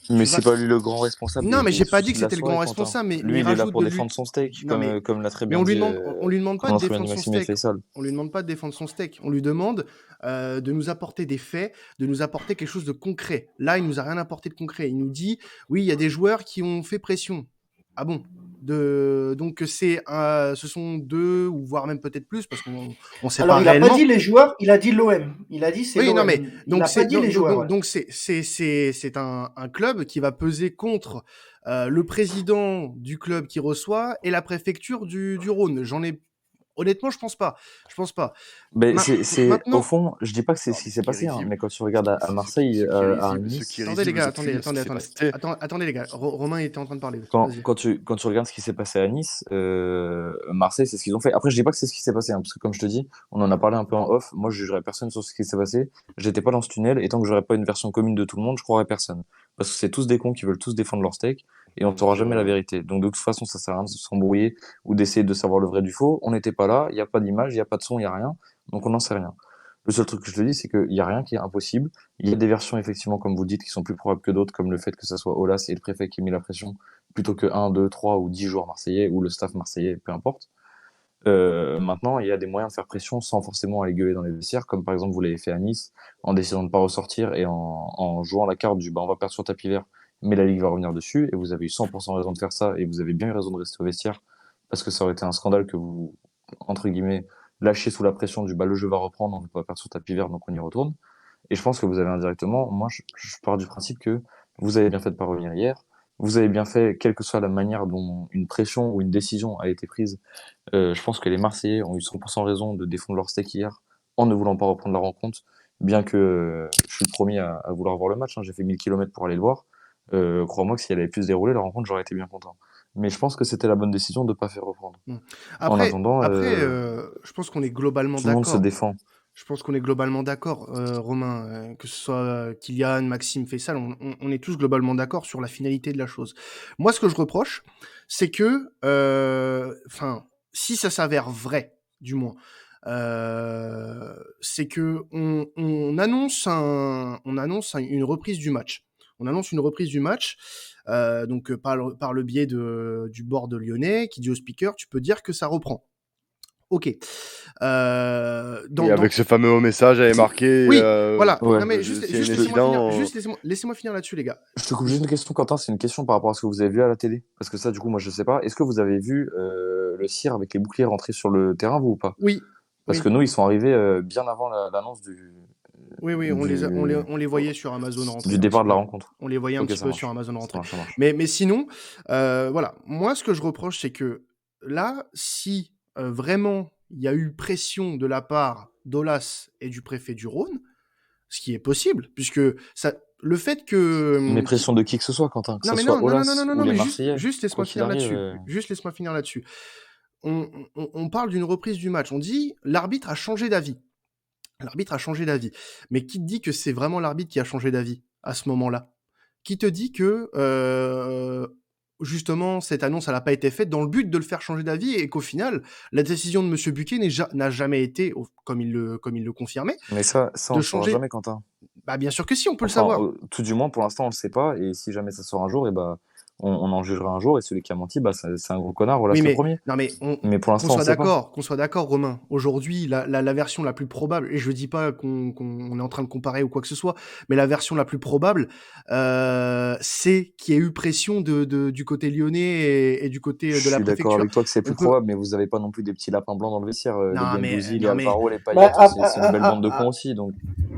Mais c'est pas lui le grand responsable. Non, mais j'ai pas dit que c'était le grand responsable. Mais lui, il est là pour défendre son steak, comme l'a très bien dit. On lui demande pas de défendre son steak. On lui demande pas de défendre son steak. On lui demande de nous apporter des faits, de nous apporter quelque chose de concret. Là, il nous a rien apporté de concret. Il nous dit, oui, il y a des joueurs qui ont fait pression. Ah bon? Donc ce sont 2 ou voire même peut-être plus parce qu'on sait Alors, pas il n'a pas réellement. dit les joueurs, il a dit l'OM. Il a dit c'est Oui, non, mais l'OM. Il donc n'a pas dit les joueurs. c'est un club qui va peser contre le président du club qui reçoit et la préfecture du Rhône. Honnêtement, je pense pas. Mais Ma- au Maintenant, fond, je dis pas que c'est Non, ce qui ce s'est qui est passé, hein, risible, mais quand tu regardes à ce Marseille, qui est à risible, ce Nice, qui est attendez les risible, gars, c'est que ce qui s'est passé. attendez les gars. Romain était en train de parler. quand, Vas-y. quand tu regardes ce qui s'est passé à Nice, Marseille, c'est ce qu'ils ont fait. Après, je dis pas que c'est ce qui s'est passé, hein, parce que comme je te dis, on en a parlé un peu en off. Moi, je jugerai personne sur ce qui s'est passé. J'étais pas dans ce tunnel, et tant que j'aurai pas une version commune de tout le monde, je croirai personne. Parce que c'est tous des cons qui veulent tous défendre leur steak, et on ne saura jamais la vérité. Donc, de toute façon, ça sert à rien de s'embrouiller ou d'essayer de savoir le vrai du faux. On n'était pas là, il n'y a pas d'image, il n'y a pas de son, il n'y a rien. Donc, on n'en sait rien. Le seul truc que je te dis, c'est qu'il n'y a rien qui est impossible. Il y a des versions, effectivement, comme vous dites, qui sont plus probables que d'autres, comme le fait que ça soit Aulas et le préfet qui ait mis la pression plutôt que 1, 2, 3 ou 10 joueurs marseillais ou le staff marseillais, peu importe. Maintenant, il y a des moyens de faire pression sans forcément aller gueuler dans les vestiaires, comme par exemple vous l'avez fait à Nice, en décidant de ne pas ressortir et en jouant la carte du on va perdre sur tapis vert, mais la Ligue va revenir dessus, et vous avez eu 100% raison de faire ça, et vous avez bien eu raison de rester au vestiaire, parce que ça aurait été un scandale que vous, entre guillemets, lâchiez sous la pression du le jeu va reprendre, on ne peut pas perdre sur tapis vert, donc on y retourne. Et je pense que vous avez indirectement, moi je pars du principe que vous avez bien fait de pas revenir hier, vous avez bien fait, quelle que soit la manière dont une pression ou une décision a été prise. Je pense que les Marseillais ont eu 100% raison de défendre leur steak hier en ne voulant pas reprendre la rencontre, bien que je suis le premier à vouloir voir le match, hein. J'ai fait 1000 km pour aller le voir. Crois-moi que si elle avait pu se dérouler, la rencontre, j'aurais été bien content. Mais je pense que c'était la bonne décision de ne pas faire reprendre. Mm. En Après, attendant, je pense qu'on est globalement tout le monde se d'accord. défend. Je pense qu'on est globalement d'accord, Romain, que ce soit Kylian, Maxime, Faisal, on est tous globalement d'accord sur la finalité de la chose. Moi, ce que je reproche, c'est que, si ça s'avère vrai, du moins, c'est que on annonce une reprise du match. On annonce une reprise du match, donc par le biais du board lyonnais, qui dit au speaker, tu peux dire que ça reprend. Ok. Et avec ce fameux message, elle est marqué. Oui, voilà. Ouais. Non, mais s'il juste y a un laissez-moi incident, finir. Juste laissez-moi finir là-dessus, les gars. Je te coupe juste une question, Quentin. C'est une question par rapport à ce que vous avez vu à la télé. Parce que ça, du coup, moi, je sais pas. Est-ce que vous avez vu le CIR avec les boucliers rentrer sur le terrain, vous ou pas? Oui. Parce Oui. que nous, ils sont arrivés bien avant l'annonce Oui, on les voyait sur Amazon rentrer. du départ de la rencontre. On les voyait un Ok, petit ça peu marche. sur Amazon Ça rentrer. marche, ça marche. Mais sinon, voilà. Moi, ce que je reproche, c'est que là, si vraiment il y a eu pression de la part d'Aulas et du préfet du Rhône, ce qui est possible, puisque le fait que... Mais pression de qui que ce soit, Quentin. Que Non, ça mais soit non, Aulas ou les mais Marseillais. juste laisse-moi quoi qu'il finir arrive, là-dessus. Juste laisse-moi finir là-dessus. On parle d'une reprise du match. On dit l'arbitre a changé d'avis. L'arbitre a changé d'avis. Mais qui te dit que c'est vraiment l'arbitre qui a changé d'avis à ce moment-là? Qui te dit que justement cette annonce n'a pas été faite dans le but de le faire changer d'avis et qu'au final la décision de Monsieur Buquet n'a jamais été, comme il le confirmait, Mais ça on de le saura changer. jamais, Quentin. Bah bien sûr que si, on peut le Enfin, savoir. tout du moins, pour l'instant, on le sait pas. Et si jamais ça sort un jour, et bah, on en jugera un jour. Et celui qui a menti, bah, c'est un gros connard. Voilà, Oui, c'est le mais premier. non, mais Mais pour l'instant, on le sait pas. qu'on soit d'accord, Romain. Aujourd'hui, la version la plus probable, et je dis pas qu'on est en train de comparer ou quoi que ce soit, mais la version la plus probable, c'est qu'il y ait eu pression du côté lyonnais et du côté Je de la suis d'accord préfecture. avec toi que c'est plus On peut- probable, mais vous avez pas non plus des petits lapins blancs dans le vestiaire. Les Non, Guendouzi, les non, mais Alvaro, les Mais, Payet, c'est une belle bande de cons aussi. Donc,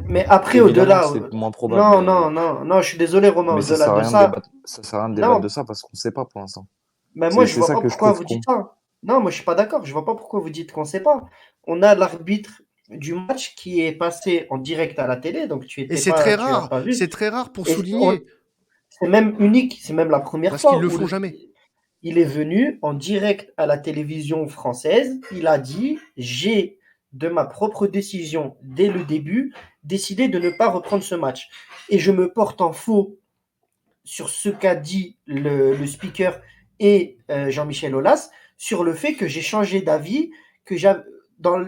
mais après, évidemment au-delà. que c'est moins probable. Non, je suis désolé, Romain, Mais ça au-delà sert à de rien de ça. débattre, ça sert à rien de débattre Non, de ça parce qu'on sait pas pour l'instant. mais moi, je C'est vois ça pas que je pourquoi trouve vous con. dites ça. Non, moi, je suis pas d'accord. Je vois pas pourquoi vous dites qu'on sait pas. On a l'arbitre du match qui est passé en direct à la télé, donc tu Et étais c'est pas, très tu l'as rare. pas vu. C'est très rare pour Et souligner. c'est même unique, c'est même la première Parce qu'ils fois le où font jamais. il est venu en direct à la télévision française. Il a dit, j'ai de ma propre décision dès le début décidé de ne pas reprendre ce match. Et je me porte en faux sur ce qu'a dit le speaker et Jean-Michel Aulas sur le fait que j'ai changé d'avis, que dans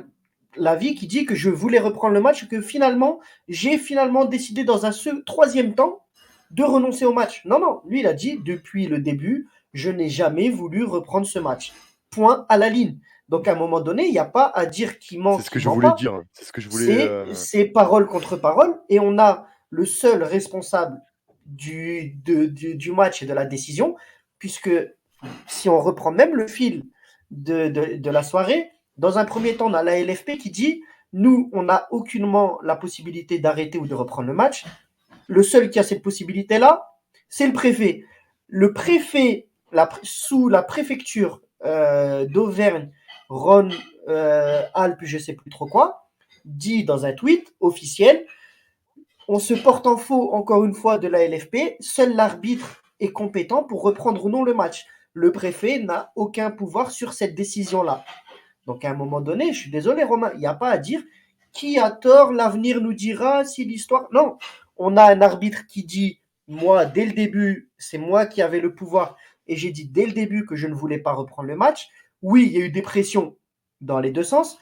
l'avis qui dit que je voulais reprendre le match, que finalement, j'ai finalement décidé dans un troisième temps de renoncer au match. Non, lui il a dit depuis le début, je n'ai jamais voulu reprendre ce match. Point à la ligne. Donc à un moment donné, il n'y a pas à dire qui ment, C'est ce que qui je ment voulais pas. dire. C'est ce que je voulais. C'est parole contre parole, et on a le seul responsable du match et de la décision, puisque si on reprend même le fil de la soirée, dans un premier temps, on a la LFP qui dit nous, on n'a aucunement la possibilité d'arrêter ou de reprendre le match. Le seul qui a cette possibilité-là, c'est le préfet. Le préfet, sous la préfecture d'Auvergne, Rhône, Alpes, je ne sais plus trop quoi, dit dans un tweet officiel, on se porte en faux encore une fois de la LFP, seul l'arbitre est compétent pour reprendre ou non le match. Le préfet n'a aucun pouvoir sur cette décision-là. Donc à un moment donné, je suis désolé Romain, il n'y a pas à dire qui a tort, l'avenir nous dira si l'histoire... Non, on a un arbitre qui dit, moi, dès le début, c'est moi qui avais le pouvoir et j'ai dit dès le début que je ne voulais pas reprendre le match. Oui, il y a eu des pressions dans les deux sens,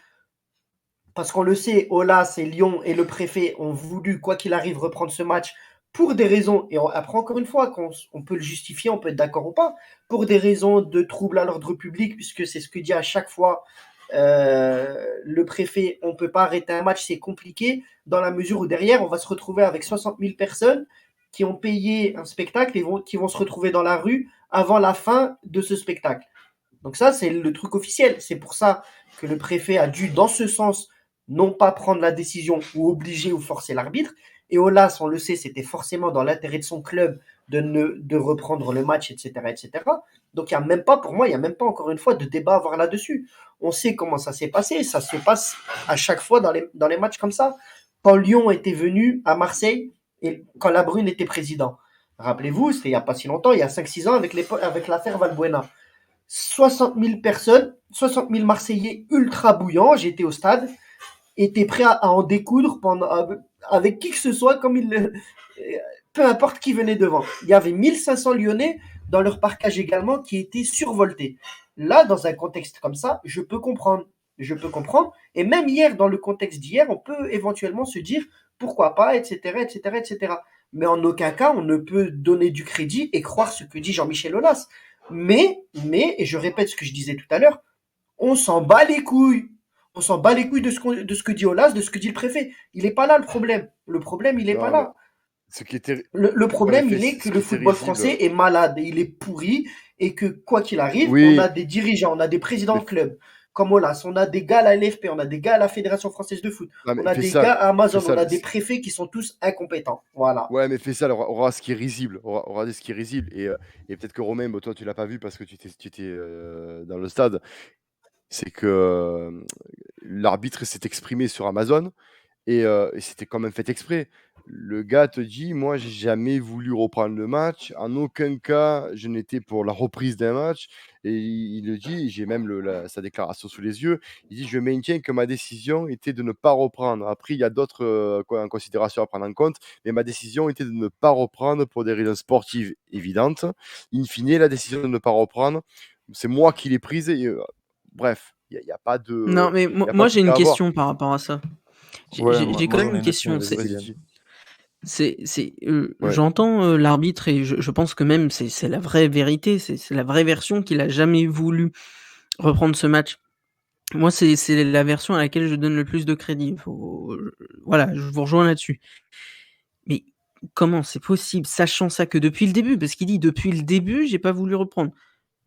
parce qu'on le sait, Aulas et Lyon et le préfet ont voulu, quoi qu'il arrive, reprendre ce match pour des raisons, et après encore une fois, on peut le justifier, on peut être d'accord ou pas, pour des raisons de trouble à l'ordre public, puisque c'est ce que dit à chaque fois le préfet, on ne peut pas arrêter un match, c'est compliqué, dans la mesure où derrière, on va se retrouver avec 60 000 personnes qui ont payé un spectacle et qui vont se retrouver dans la rue avant la fin de ce spectacle. Donc ça, c'est le truc officiel. C'est pour ça que le préfet a dû, dans ce sens, non pas prendre la décision ou obliger ou forcer l'arbitre. Et Aulas, on le sait, c'était forcément dans l'intérêt de son club de reprendre le match, etc., etc. Donc il n'y a même pas, pour moi, il n'y a même pas encore une fois de débat à avoir là-dessus. On sait comment ça s'est passé. Ça se passe à chaque fois dans les matchs comme ça. Quand Lyon était venu à Marseille et quand Labrune était président. Rappelez-vous, c'était il n'y a pas si longtemps, il y a 5-6 ans avec l'affaire Valbuena. 60 000 personnes, 60 000 Marseillais ultra bouillants, j'étais au stade, étaient prêts à en découdre avec qui que ce soit, peu importe qui venait devant. Il y avait 1500 Lyonnais dans leur parkage également qui étaient survoltés. Là, dans un contexte comme ça, je peux comprendre. Et même hier, dans le contexte d'hier, on peut éventuellement se dire pourquoi pas, etc., etc., etc. Mais en aucun cas, on ne peut donner du crédit et croire ce que dit Jean-Michel Aulas. Mais, et je répète ce que je disais tout à l'heure, on s'en bat les couilles. On s'en bat les couilles de ce que dit Aulas, de ce que dit le préfet. Il n'est pas là le problème. Le problème, il n'est pas là. Ce qui était... Le problème, il est que le football français est malade, il est pourri, et que quoi qu'il arrive, on a des dirigeants, on a des présidents de clubs, comme Aulas, on a des gars à la LFP, on a des gars à la Fédération française de foot, on a des gars à Amazon, on a des préfets qui sont tous incompétents. Voilà. Ouais, mais fais ça, aura ce qui est risible. Aura ce qui est risible. Et peut-être que Romain, bon, toi, tu l'as pas vu parce que tu étais dans le stade. C'est que l'arbitre s'est exprimé sur Amazon et c'était quand même fait exprès. Le gars te dit, moi, j'ai jamais voulu reprendre le match. En aucun cas, je n'étais pour la reprise d'un match. Et il le dit, j'ai même sa déclaration sous les yeux. Il dit, je maintiens que ma décision était de ne pas reprendre. Après, il y a d'autres considérations à prendre en compte. Mais ma décision était de ne pas reprendre pour des raisons sportives évidentes. In fine, la décision de ne pas reprendre, c'est moi qui l'ai prise. Bref, il n'y a pas de... Non, mais moi j'ai une question par rapport à ça. J'ai quand même une question. J'entends l'arbitre et je pense que même c'est la vraie vérité, c'est la vraie version qu'il a jamais voulu reprendre ce match. Moi, c'est la version à laquelle je donne le plus de crédit. Voilà, je vous rejoins là-dessus. Mais comment c'est possible, sachant ça que depuis le début, parce qu'il dit depuis le début, j'ai pas voulu reprendre.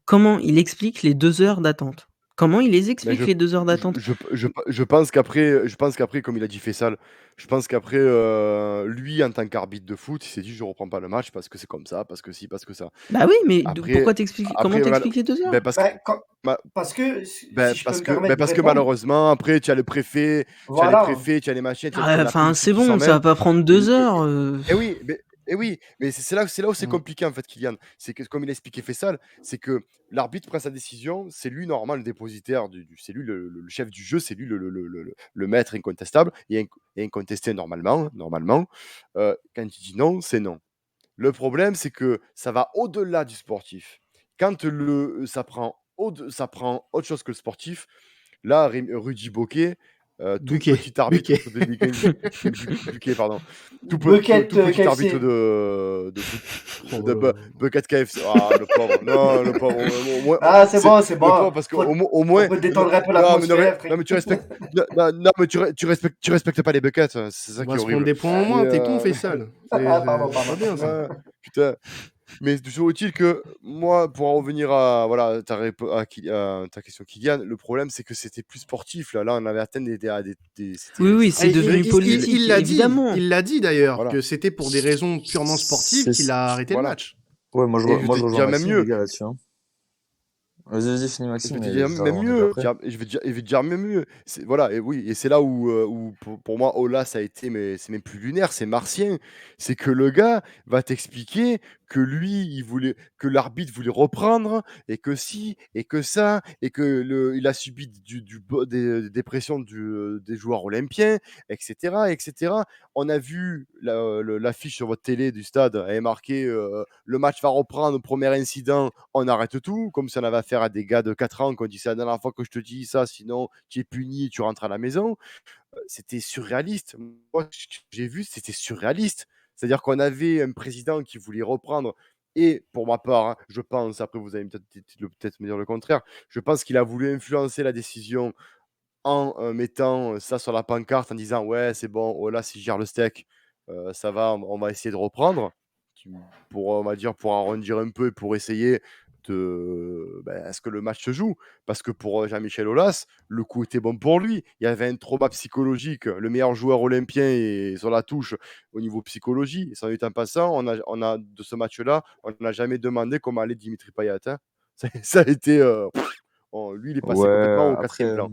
Comment il explique les 2 heures d'attente? Comment il les explique les 2 heures d'attente? Je pense qu'après, comme il a dit Faisal, je pense qu'après, lui, en tant qu'arbitre de foot, il s'est dit je reprends pas le match parce que c'est comme ça, parce que si, parce que ça. Bah oui, mais pourquoi t'expliques? Comment t'expliques les 2 heures? Parce que malheureusement, après, tu as le préfet, voilà. tu as les machines. Enfin, c'est bon, ça va pas prendre 2 heures. Et oui, mais c'est là où c'est compliqué en fait, Kylian. C'est que comme il a expliqué Faisal, c'est que l'arbitre prend sa décision, c'est lui normalement le dépositaire, c'est lui le chef du jeu, c'est lui le maître incontestable et incontesté normalement. Quand il dit non, c'est non. Le problème, c'est que ça va au-delà du sportif. Quand ça prend autre chose que le sportif, là, Rudy Boquet, tout petit arbitre Buquet, pardon. Tout petit arbitre de Bucket KFC. Ah, le pauvre. Non, le pauvre. Ah, c'est bon. Pauvre, parce qu'au moins. On peut détendre un peu l'atmosphère. Non, mais tu respectes. Non, mais tu respectes pas les buckets. C'est ça qui est horrible. On va se prendre des points en moins. T'es con, Faisal. Pardon. Putain. Mais toujours est-il que moi, pour en revenir à, voilà, ta question, Kylian, le problème, c'est que c'était plus sportif. Là, on avait atteint Oui, c'était c'est devenu politique, il l'a dit, évidemment. il l'a dit d'ailleurs, Voilà. que c'était pour des raisons purement sportives qu'il a arrêté le Voilà. match. Ouais, moi je Et je vais te rejoins dire même Maxime, les mieux. gars, là-dessus. Hein. Vas-y, finis Je Maxime, vais te mais dire je même t'arrête mieux. après. Je vais te dire même mieux. Voilà, et oui, et c'est là où pour moi, Ola, ça a été, mais c'est même plus lunaire, c'est martien. C'est que le gars va t'expliquer que lui, que l'arbitre voulait reprendre, et que si, et que ça, et que il a subi des pressions des joueurs olympiens, etc., etc. On a vu l'affiche sur votre télé du stade, elle est marquée le match va reprendre, premier incident, on arrête tout, comme si on avait affaire à des gars de 4 ans qu'on dit c'est la dernière fois que je te dis ça, sinon tu es puni et tu rentres à la maison. C'était surréaliste. Moi, ce que j'ai vu, c'était surréaliste. C'est-à-dire qu'on avait un président qui voulait reprendre, et pour ma part, hein, je pense, après vous allez peut-être me dire le contraire, je pense qu'il a voulu influencer la décision en mettant ça sur la pancarte en disant ouais, c'est bon, oh là, si je gère le steak, ça va, on va essayer de reprendre. On va dire, pour arrondir un peu et pour essayer à ce que le match se joue. Parce que pour Jean-Michel Aulas, le coup était bon pour lui. Il y avait un trauma psychologique. Le meilleur joueur olympien est sur la touche au niveau psychologie. Et sans en passant, de ce match-là, on n'a jamais demandé comment allait Dimitri Payet. Hein. Ça a été. Lui, il est passé complètement Ouais, au quatrième après, plan.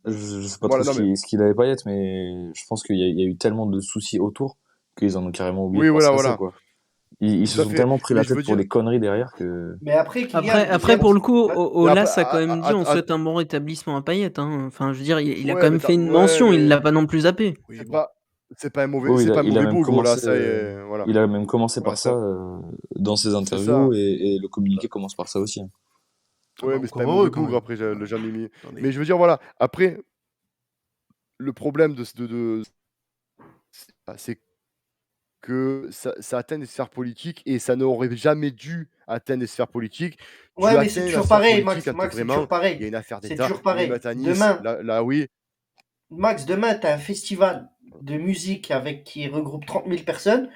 je sais pas trop Voilà, non, mais ce qu'il avait Payet, mais je pense qu'il y a eu tellement de soucis autour qu'ils en ont carrément oublié oui, de voilà, penser à ça, voilà. quoi. Ils se Tout à sont fait. tellement pris Mais la je veux tête pour dire. des conneries derrière que. Mais après, Kylian, Après, pour le coup, Ouais. Mais Olas après, a quand même dit on att- souhaite un bon rétablissement à Payet. Hein. Enfin, je veux dire, il a ouais, quand même fait une mention, il l'a pas non plus zappé. Oui, c'est bon. pas, Oui, c'est pas un il a mauvais même bougre là. commencé, Ça, voilà. il a même commencé Voilà, par ça dans ses c'est ça. interviews et le communiqué commence par ça aussi. Hein. Ah Ouais, bah mais c'est pas un encore mauvais heureux quand bougre même. après le jamais mis. Attendez. Mais je veux dire, voilà. Après, le problème c'est que ça atteint des sphères politiques et ça n'aurait jamais dû atteindre des sphères politiques. Tu Ouais, mais c'est atteins la toujours sphère pareil, politique Max. quand Max, c'est vraiment toujours il y a pareil. une affaire C'est d'État, toujours une pareil. émeute à Nice. Demain, Là, oui. Max, demain, tu as un festival de musique qui regroupe 30 000 personnes.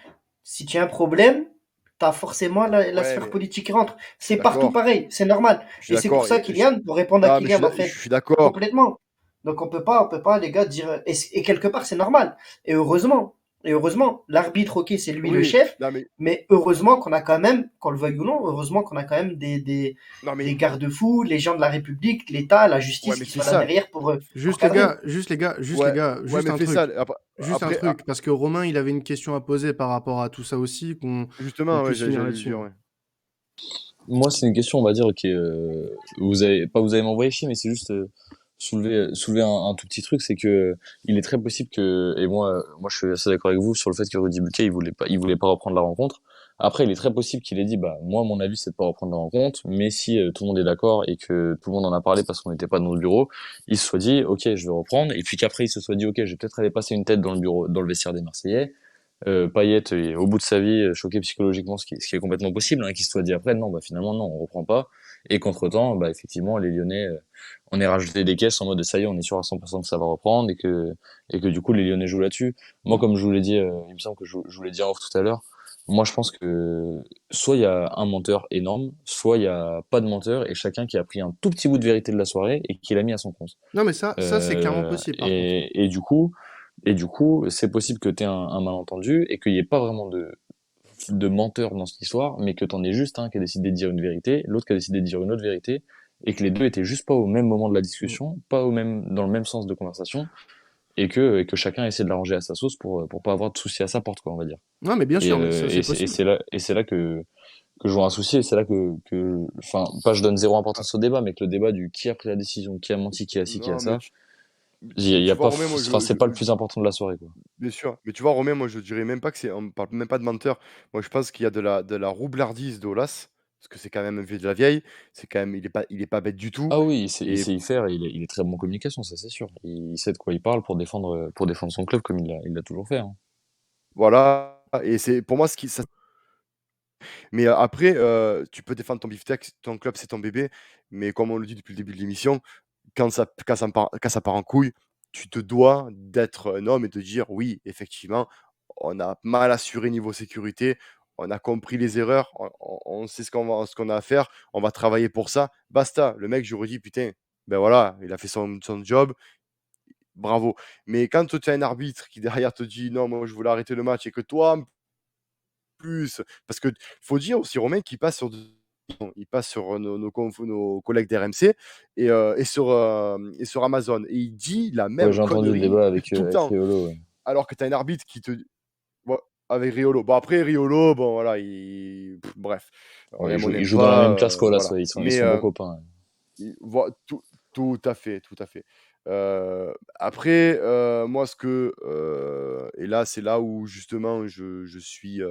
Si tu as un problème, tu as forcément la Ouais, sphère mais politique qui rentre. je suis C'est partout d'accord. pareil, c'est normal. Je suis Et c'est pour d'accord. ça, Kylian, pour répondre à Non, mais Kylian, en je fait, suis d'accord. complètement. Donc on peut pas, les gars, dire. Et quelque part, c'est normal. Et heureusement. Et heureusement, l'arbitre, ok, c'est lui le Oui, chef. non, mais Mais heureusement qu'on a quand même, qu'on le veuille ou non, heureusement qu'on a quand même des non, mais garde-fous, les gens de la République, l'État, la ouais, justice mais qui soient là Faisal. derrière pour Juste les cadrer. gars, Ouais, ouais, juste mais un truc. Faisal. Juste un Après, truc, parce que Romain, il avait une question à poser par rapport à tout ça aussi, qu'on justement, ouais, puisse finir j'allais le là-dessus. dire. Ouais. Moi, c'est une question, on va dire, qui est, vous allez m'envoyer chier, mais c'est juste soulever un tout petit truc, c'est que il est très possible que, et moi, je suis assez d'accord avec vous sur le fait que Rudy Buquet, il voulait pas reprendre la rencontre. Après, il est très possible qu'il ait dit, bah, moi, mon avis, c'est de pas reprendre la rencontre, mais si tout le monde est d'accord et que tout le monde en a parlé parce qu'on n'était pas dans le bureau, il se soit dit, ok, je vais reprendre, et puis qu'après, il se soit dit, ok, je vais peut-être aller passer une tête dans le bureau, dans le vestiaire des Marseillais. Payet est au bout de sa vie, choqué psychologiquement, ce qui est complètement possible, hein, qu'il se soit dit après, non, bah finalement non, on reprend pas. Et qu'entre-temps, bah effectivement, les Lyonnais, on est rajouté des caisses en mode ça y est, on est sûr à 100% que ça va reprendre et que du coup les Lyonnais jouent là-dessus. Moi, comme je vous l'ai dit, il me semble que je vous l'ai dit en off tout à l'heure. Moi, je pense que soit il y a un menteur énorme, soit il y a pas de menteur et chacun qui a pris un tout petit bout de vérité de la soirée et qui l'a mis à son compte. Non, mais ça c'est clairement possible, par contre. Et du coup, c'est possible que tu aies un malentendu et qu'il n'y ait pas vraiment de menteur dans cette histoire, mais que t'en aies juste un qui a décidé de dire une vérité, l'autre qui a décidé de dire une autre vérité, et que les deux étaient juste pas au même moment de la discussion, pas dans le même sens de conversation, et que chacun essaie de l'arranger à sa sauce pour pas avoir de soucis à sa porte, quoi, on va dire. Non, mais bien sûr, mais ça, c'est possible. C'est là que je vois un souci, et c'est là enfin, pas je donne zéro importance au débat, mais que le débat du qui a pris la décision, qui a menti, qui a ci, qui a Non, mais ça, il y tu a vois, pas, Romain, moi, enfin, c'est pas le plus important de la soirée, quoi. bien sûr. Mais tu vois, Romain, moi, je dirais même pas on parle même pas de menteur. Moi, je pense qu'il y a de la roublardise d'Olas, parce que c'est quand même un vieux de la vieille. C'est quand même, il est pas bête du tout. Ah oui, il Et sait y faire, il est très bon en communication, ça c'est sûr. Il sait de quoi il parle pour défendre son club comme il l'a toujours fait. Hein. voilà. Et c'est pour moi ce qui. Mais après, tu peux défendre ton beefsteak, ton club, c'est ton bébé. Mais comme on le dit depuis le début de l'émission, quand ça part en couille, tu te dois d'être un homme et de dire oui, effectivement, on a mal assuré niveau sécurité, on a compris les erreurs, on sait ce qu'on a à faire, on va travailler pour ça. Basta. Le mec, j'aurais dit, putain, ben voilà, il a fait son job, bravo. Mais quand tu as un arbitre qui derrière te dit, non, moi je voulais arrêter le match et que toi, en plus, parce qu'il faut dire aussi, Romain, qu'il passe il passe sur nos collègues d'RMC et sur Amazon. Et il dit la Ouais, même j'ai entendu le connerie débat avec, tout le avec temps. Riolo. Ouais. Alors que tu as un arbitre qui te. Ouais, avec Riolo. Bon, après, Riolo, bon, voilà, bref. On Ouais, aime, on ils n'aime jouent dans la pas. même classe, quoi, là, Voilà. ils sont Mais bons copains. tout à fait, tout à fait. Après, moi, et là, c'est là où, justement, je suis.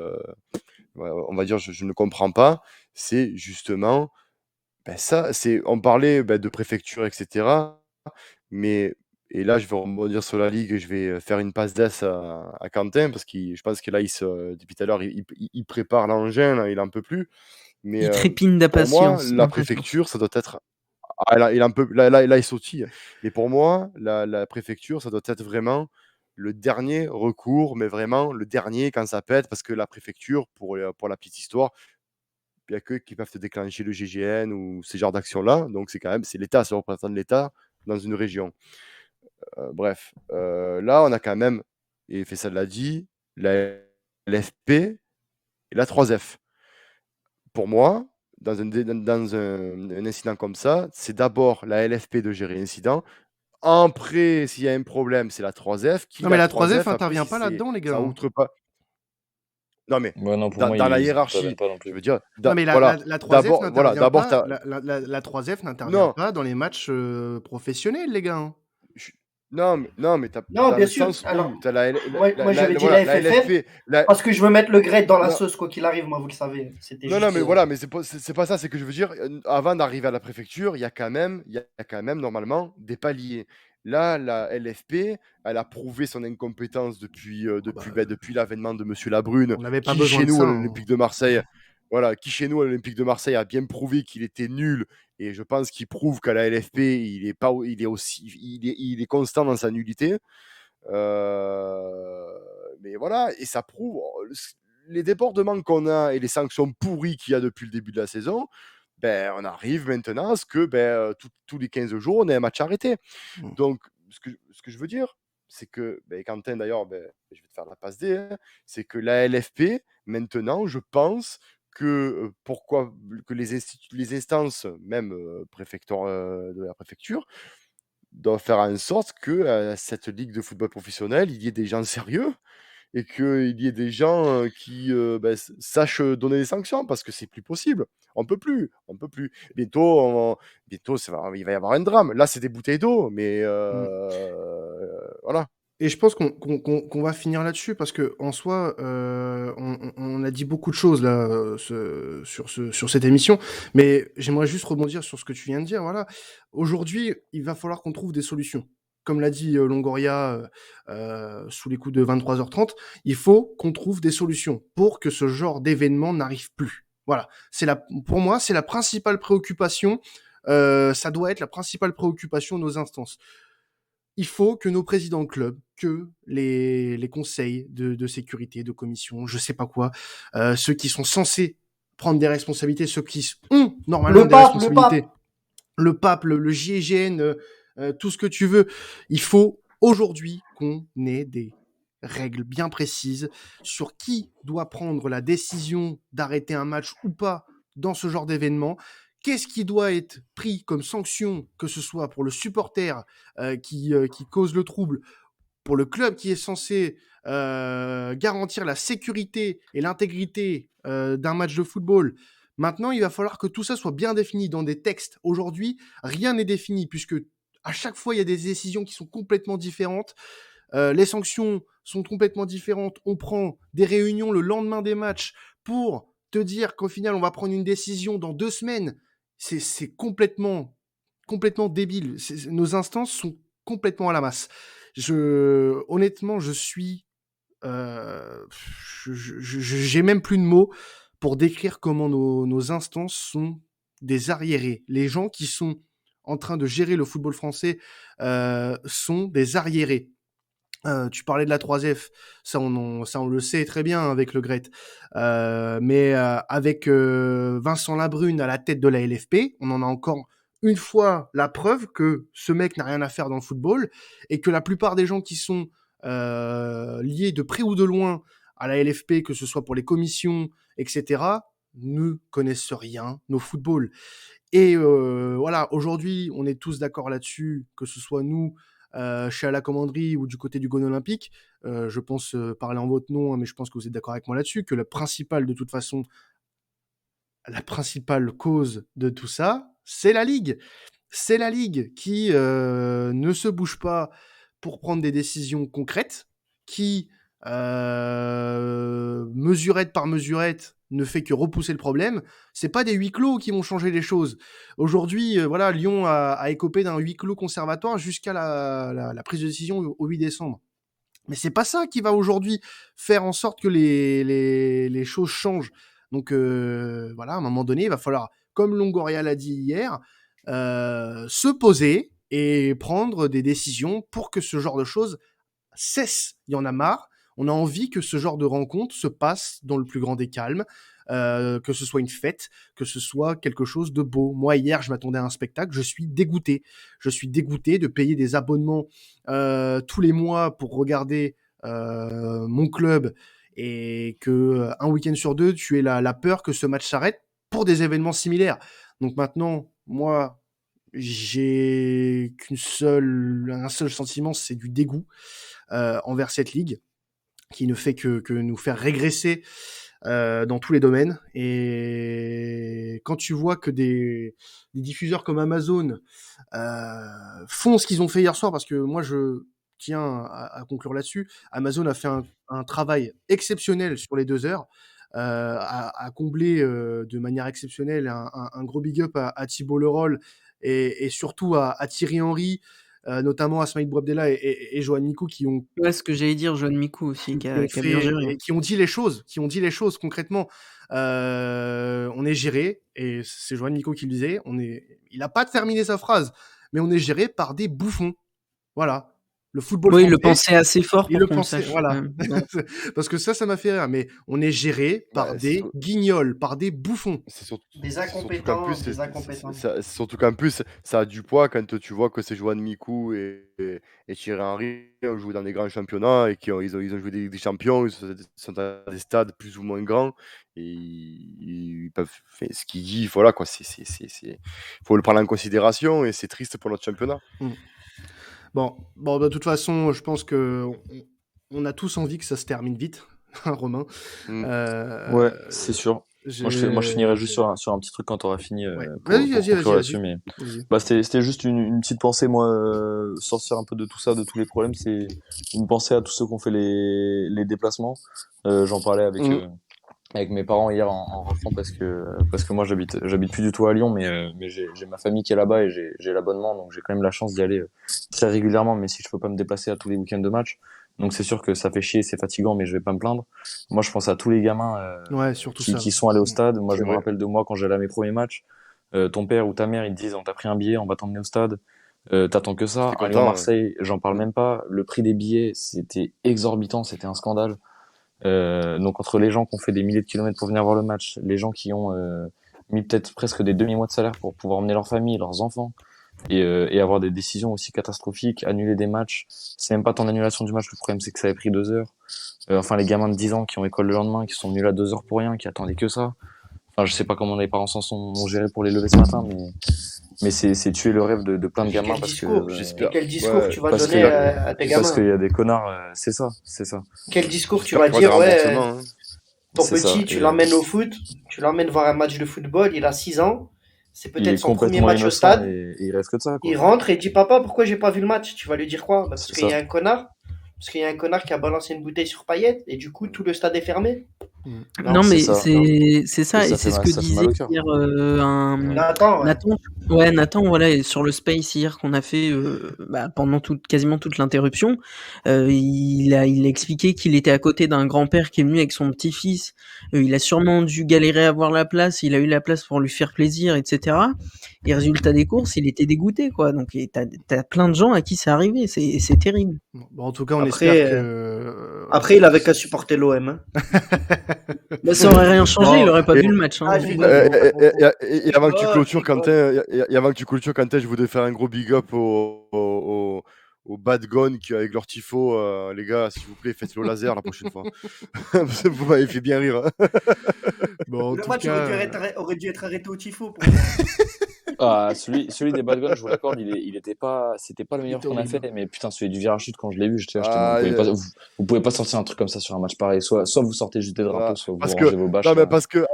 On va dire, je ne comprends pas. C'est justement. Ben ça, on parlait de préfecture, etc. Mais, et là, je vais rebondir sur la Ligue et je vais faire une passe d'ess à Quentin parce que je pense que là, depuis tout à l'heure, il prépare l'engin, là, il n'en peut plus. Mais Il trépine pour moi, d'impatience. la préfecture, ça doit être. Ah, là, il en peut, là, il sautille. Mais pour moi, la préfecture, ça doit être vraiment le dernier recours, mais vraiment le dernier quand ça pète, parce que la préfecture, pour la petite histoire, il n'y a que qui peuvent te déclencher le GGN ou ces genres d'actions-là. Donc, c'est l'État, c'est le représentant de l'État dans une région. Bref, là, on a quand même, et Faisal l'a dit, la LFP et la 3F. Pour moi, dans un incident comme ça, c'est d'abord la LFP de gérer l'incident. Après, s'il y a un problème, c'est la 3F. Non, mais La la 3F 3F, après, intervient si pas là-dedans, les gars, ça hein. outre pas. Non, mais Ouais, non, pour moi, dans la ils n'interviennent hiérarchie, pas non je plus. veux dire, Non, mais voilà, la 3F d'abord, voilà, n'intervient d'abord, pas, la 3F n'intervient non, pas dans les matchs professionnels, les gars, hein. je- non, mais Non, dans bien le sûr. sens Alors, où tu as moi j'avais dit voilà, la la FFF LFP, parce que je veux mettre le grade dans la non, sauce, quoi qu'il arrive, moi, vous le savez. C'était non, juste. mais voilà, mais c'est pas ça, c'est que je veux dire, avant d'arriver à la préfecture, il y a quand même normalement des paliers. Là, la LFP, elle a prouvé son incompétence Bah, depuis l'avènement de Monsieur Labrune, on n'avait pas qui besoin chez de nous ça, à hein. l'Olympique de Marseille, voilà, qui chez nous à l'Olympique de Marseille a bien prouvé qu'il était nul. Et je pense qu'il prouve qu'à la LFP, il est constant dans sa nullité. Mais voilà, et ça prouve les débordements qu'on a et les sanctions pourries qu'il y a depuis le début de la saison. Ben, on arrive maintenant à ce que tous les 15 jours, on ait un match arrêté. Mm. Donc, ce que je veux dire, c'est que, Quentin, d'ailleurs, je vais te faire la passe D, hein, c'est que la LFP, maintenant, je pense pourquoi que les instances, même de la préfecture, doivent faire en sorte que cette ligue de football professionnel, il y ait des gens sérieux et qu'il y ait des gens qui sachent donner des sanctions parce que c'est plus possible. On peut plus, on peut plus. Bientôt il va y avoir un drame. Là, c'est des bouteilles d'eau, mais Mm. voilà. Et je pense qu'on va finir là-dessus parce que en soi, on a dit beaucoup de choses là sur cette émission, mais j'aimerais juste rebondir sur ce que tu viens de dire. Voilà, aujourd'hui, il va falloir qu'on trouve des solutions. Comme l'a dit Longoria sous les coups de 23h30, il faut qu'on trouve des solutions pour que ce genre d'événement n'arrive plus. Voilà, pour moi, c'est la principale préoccupation. Ça doit être la principale préoccupation de nos instances. Il faut que nos présidents de club, que les conseils de sécurité, de commission, je sais pas quoi, ceux qui sont censés prendre des responsabilités, ceux qui ont normalement des responsabilités, le pape, le GIGN, tout ce que tu veux, il faut aujourd'hui qu'on ait des règles bien précises sur qui doit prendre la décision d'arrêter un match ou pas dans ce genre d'événement. Qu'est-ce qui doit être pris comme sanction, que ce soit pour le supporter qui cause le trouble, pour le club qui est censé garantir la sécurité et l'intégrité d'un match de football. Maintenant, il va falloir que tout ça soit bien défini dans des textes. Aujourd'hui, rien n'est défini puisque à chaque fois, il y a des décisions qui sont complètement différentes. Les sanctions sont complètement différentes. On prend des réunions le lendemain des matchs pour te dire qu'au final, on va prendre une décision dans 2 semaines. C'est complètement débile. Nos instances sont complètement à la masse. Honnêtement, j'ai même plus de mots pour décrire comment nos instances sont des arriérés. Les gens qui sont en train de gérer le football français sont des arriérés. Tu parlais de la 3F, ça on le sait très bien avec Le Gret. Mais avec Vincent Labrune à la tête de la LFP, on en a encore une fois la preuve que ce mec n'a rien à faire dans le football et que la plupart des gens qui sont liés de près ou de loin à la LFP, que ce soit pour les commissions, etc., ne connaissent rien au football. Et voilà, aujourd'hui, on est tous d'accord là-dessus, que ce soit nous, chez à la commanderie ou du côté du Gone Olympique. Je pense parler en votre nom, hein, mais je pense que vous êtes d'accord avec moi là-dessus, que de toute façon, la principale cause de tout ça, c'est la Ligue. C'est la Ligue qui ne se bouge pas pour prendre des décisions concrètes, qui, mesurette par mesurette, ne fait que repousser le problème. C'est pas des huis clos qui vont changer les choses. Aujourd'hui, voilà, Lyon a écopé d'un huis clos conservatoire jusqu'à la prise de décision au 8 décembre. Mais c'est pas ça qui va aujourd'hui faire en sorte que les choses changent. Donc voilà, à un moment donné, il va falloir, comme Longoria l'a dit hier, se poser et prendre des décisions pour que ce genre de choses cesse. Il y en a marre. On a envie que ce genre de rencontre se passe dans le plus grand des calmes, que ce soit une fête, que ce soit quelque chose de beau. Moi, hier, je m'attendais à un spectacle, je suis dégoûté. Je suis dégoûté de payer des abonnements tous les mois pour regarder mon club et que un week-end sur deux, tu aies la peur que ce match s'arrête pour des événements similaires. Donc maintenant, moi, j'ai un seul sentiment, c'est du dégoût envers cette ligue qui ne fait que nous faire régresser dans tous les domaines. Et quand tu vois que des diffuseurs comme Amazon font ce qu'ils ont fait hier soir, parce que moi je tiens à conclure là-dessus, Amazon a fait un travail exceptionnel sur les 2 heures, à combler de manière exceptionnelle un gros big up à Thibaut Leroll et surtout à Thierry Henry, notamment Asmaïl Bouabdella et Johan Mikou qui ont Ouais, ce que j'allais dire, Johan Mikou aussi, qui a bien géré. qui ont dit les choses concrètement. On est géré, et c'est Johan Mikou qui le disait, il a pas terminé sa phrase, mais on est géré par des bouffons. Voilà. Le football Oui, il le français, pensait assez fort il pour le qu'on le pensait, sache. voilà. Ouais. Parce que ça m'a fait rire, mais on est géré par Bah, des guignols, par des bouffons. c'est surtout, Des c'est surtout qu'en incompétents, plus, des incompétents. c'est surtout qu'en plus, ça a du poids quand tu vois que c'est Johan Mikou et Thierry Henry ont joué dans des grands championnats et ils ont joué des champions, ils sont dans des stades plus ou moins grands et ils peuvent, enfin, ce qu'il dit, voilà quoi, faut le prendre en considération et c'est triste pour notre championnat. Bon, de toute façon, je pense que on a tous envie que ça se termine vite, hein, Romain. Mm. Ouais, c'est sûr. Moi, je finirai juste sur un petit truc quand tu auras fini Ouais. pour Vas-y. conclure là-dessus. Mais Vas-y. c'était juste une petite pensée, moi, sortir un peu de tout ça, de tous les problèmes. C'est une pensée à tous ceux qui ont fait les déplacements. J'en parlais avec mes parents hier en rentrant parce que moi j'habite plus du tout à Lyon, mais j'ai ma famille qui est là-bas et j'ai l'abonnement, donc j'ai quand même la chance d'y aller très régulièrement, mais si je peux pas me déplacer à tous les week-ends de match, donc c'est sûr que ça fait chier, c'est fatigant, mais je vais pas me plaindre. Moi je pense à tous les gamins Ouais, surtout ça. qui sont allés au stade. Moi C'est je me vrai. rappelle de moi quand j'allais à mes premiers matchs, ton père ou ta mère ils te disent on t'a pris un billet, on va t'emmener au stade. T'attends que ça. J'étais À content, Lyon-Marseille, j'en parle même pas. Le prix des billets, c'était exorbitant, c'était un scandale. Donc entre les gens qui ont fait des milliers de kilomètres pour venir voir le match, les gens qui ont mis peut-être presque des demi-mois de salaire pour pouvoir emmener leur famille, leurs enfants, et avoir des décisions aussi catastrophiques, annuler des matchs, c'est même pas tant l'annulation du match, le problème c'est que ça avait pris 2 heures. Enfin les gamins de 10 ans qui ont école le lendemain, qui sont venus là 2 heures pour rien, qui attendaient que ça. Enfin je sais pas comment les parents s'en sont gérés pour les lever ce matin, mais c'est tuer le rêve de plein de gamins Quel parce discours, que j'espère. et quel discours Ouais, tu vas parce donner que- à tes parce qu'il gamins? y a des connards, c'est ça. Quel discours tu J'espère vas qu'il y aura dire, des ouais, remboursements, hein. ton C'est ça. petit, tu Et, l'emmènes au foot, tu l'emmènes voir un match de football, il a 6 ans, c'est il peut-être est son premier complètement match au innocent stade, et il reste que de ça, quoi. il rentre et il dit papa, pourquoi j'ai pas vu le match? Tu vas lui dire quoi? Bah, parce C'est qu'il y ça. a un connard, parce qu'il y a un connard qui a balancé une bouteille sur Payet et du coup tout le stade est fermé. Non, mais ça. c'est ça, Et et c'est ce que ça fait disait mal au cœur. hier Nathan, ouais. Nathan, voilà, et sur le space hier qu'on a fait pendant quasiment toute l'interruption, il a expliqué qu'il était à côté d'un grand-père qui est venu avec son petit-fils. Il a sûrement dû galérer à avoir la place, il a eu la place pour lui faire plaisir, etc. Et résultat des courses, il était dégoûté, quoi. Donc t'as plein de gens à qui c'est arrivé, c'est terrible. Bon, en tout cas, on Après, espère que. Après, il avait qu'à supporter l'OM. Hein. Bah, ça aurait rien changé, Non, il aurait pas et- vu le match. Hein. Ah, Et avant que tu Oh, clôtures, je Quentin, et avant que tu clôtures, Quentin, je voudrais faire un gros big up aux Bad Gone qui, avec leur tifo. Les gars, s'il vous plaît, faites-le au laser la prochaine fois. Vous m'avez fait bien rire. Bon, en Le tout match cas, aurait dû être arrêté au tifo. Celui des Bad Guns, je vous l'accorde, c'était pas le meilleur était qu'on a horrible. fait, mais putain, celui du virage chute, quand je l'ai vu, j'étais là, Ah, vous pouvez pas sortir un truc comme ça sur un match pareil. Soit vous sortez juste des drapeaux, Voilà. soit vous Parce rangez que, vos bâches. non, mais parce que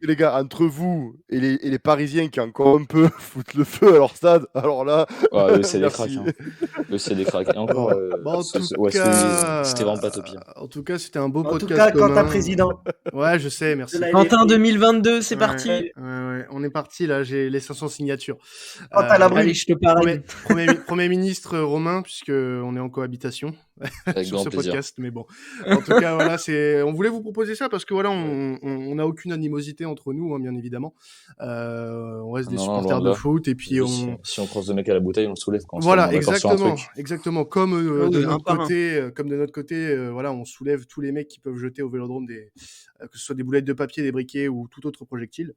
les gars, entre vous et les Parisiens qui encore un peu foutent le feu à leur stade, alors là, Eux, c'est des merci. cracks. Eux, c'est des cracks. Et encore, Bon, en tout celui, c'était vraiment pas top pire. En tout cas, c'était un beau En tout podcast cas, commun. Quentin président. Ouais, je sais, merci. de la Quentin LFP. 2022, c'est Ouais, parti. ouais, on est parti là, j'ai les 500 signatures. Quentin Labru. Allez, je te parle. Premier ministre Romain, puisque on est en cohabitation Avec sur grand ce plaisir. podcast, mais bon. En tout cas, voilà, on voulait vous proposer ça parce que voilà, on n'a aucune animosité entre nous, hein, bien évidemment. On reste des Non, supporters loin de de là. foot et puis Si on croise le mec à la bouteille, on le soulève quand on voilà, se met d'accord sur un exactement, truc. exactement. Comme Oui, de un notre par un. côté, voilà, on soulève tous les mecs qui peuvent jeter au Vélodrome que ce soit des boulettes de papier, des briquets ou tout autre projectile.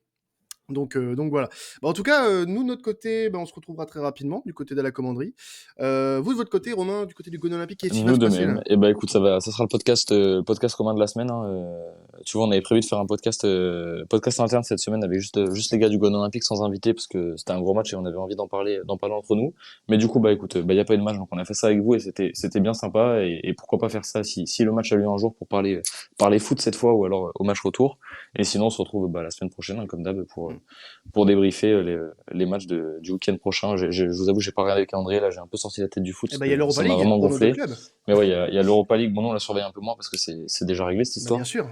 Donc voilà. Bah, en tout cas, nous de notre côté, on se retrouvera très rapidement du côté de la commanderie. Vous de votre côté, Romain, du côté du Gone Olympique, qu'est-ce qui va Nous se de passer même. là Et écoute, ça sera le podcast commun de la semaine. Hein. Tu vois, on avait prévu de faire un podcast interne cette semaine avec juste les gars du Gone Olympique sans invité parce que c'était un gros match et on avait envie d'en parler entre nous. Mais du coup, écoute, y a pas eu de match, donc on a fait ça avec vous et c'était bien sympa et pourquoi pas faire ça si le match a lieu un jour pour parler foot cette fois ou alors au match retour. Et sinon, on se retrouve la semaine prochaine, hein, comme d'hab, pour débriefer les matchs du week-end prochain. Je vous avoue, j'ai pas regardé le calendrier, là, j'ai un peu sorti la tête du foot. Eh ben, il y a l'Europa ça m'a League vraiment pour nos deux gonflé. clubs. Mais ouais, il y a l'Europa League. Bon, non, on la surveille un peu moins parce que c'est déjà réglé cette histoire. Bien sûr.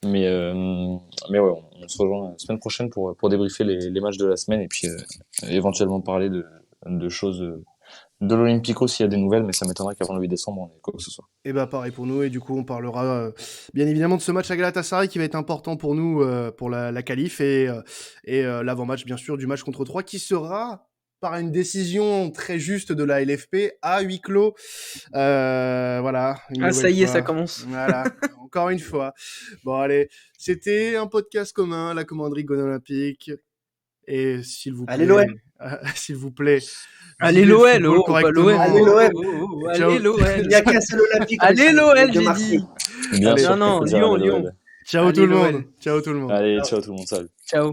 Mais ouais, on se rejoint la semaine prochaine pour débriefer les matchs de la semaine et puis éventuellement parler de choses de l'Olympico s'il y a des nouvelles, mais ça m'étonnerait qu'avant le 8 décembre on ait quoi que ce soit. Et pareil pour nous, et du coup on parlera bien évidemment de ce match à Galatasaray qui va être important pour nous pour la qualif et l'avant-match bien sûr du match contre 3 qui sera par une décision très juste de la LFP à huis clos. Voilà. Ça y est, ça commence. Voilà, encore une fois. Bon allez, c'était un podcast commun, la commanderie Gone Olympique. Et s'il vous plaît, Allez l'OM. s'il vous plaît. Allez vivez le l'OL, football pas l'OM. correctement. Allez l'OM. Allez l'OL. Il n'y a qu'un seul Olympique. Allez de l'OL, j'ai Marseille. dit. Bien Allez, sûr, non, faut dire Lyon, allez, Lyon. l'OL. Ciao Allez, tout le l'OL. monde. Ciao tout le monde. Allez, ciao tout le monde, salut. Ciao.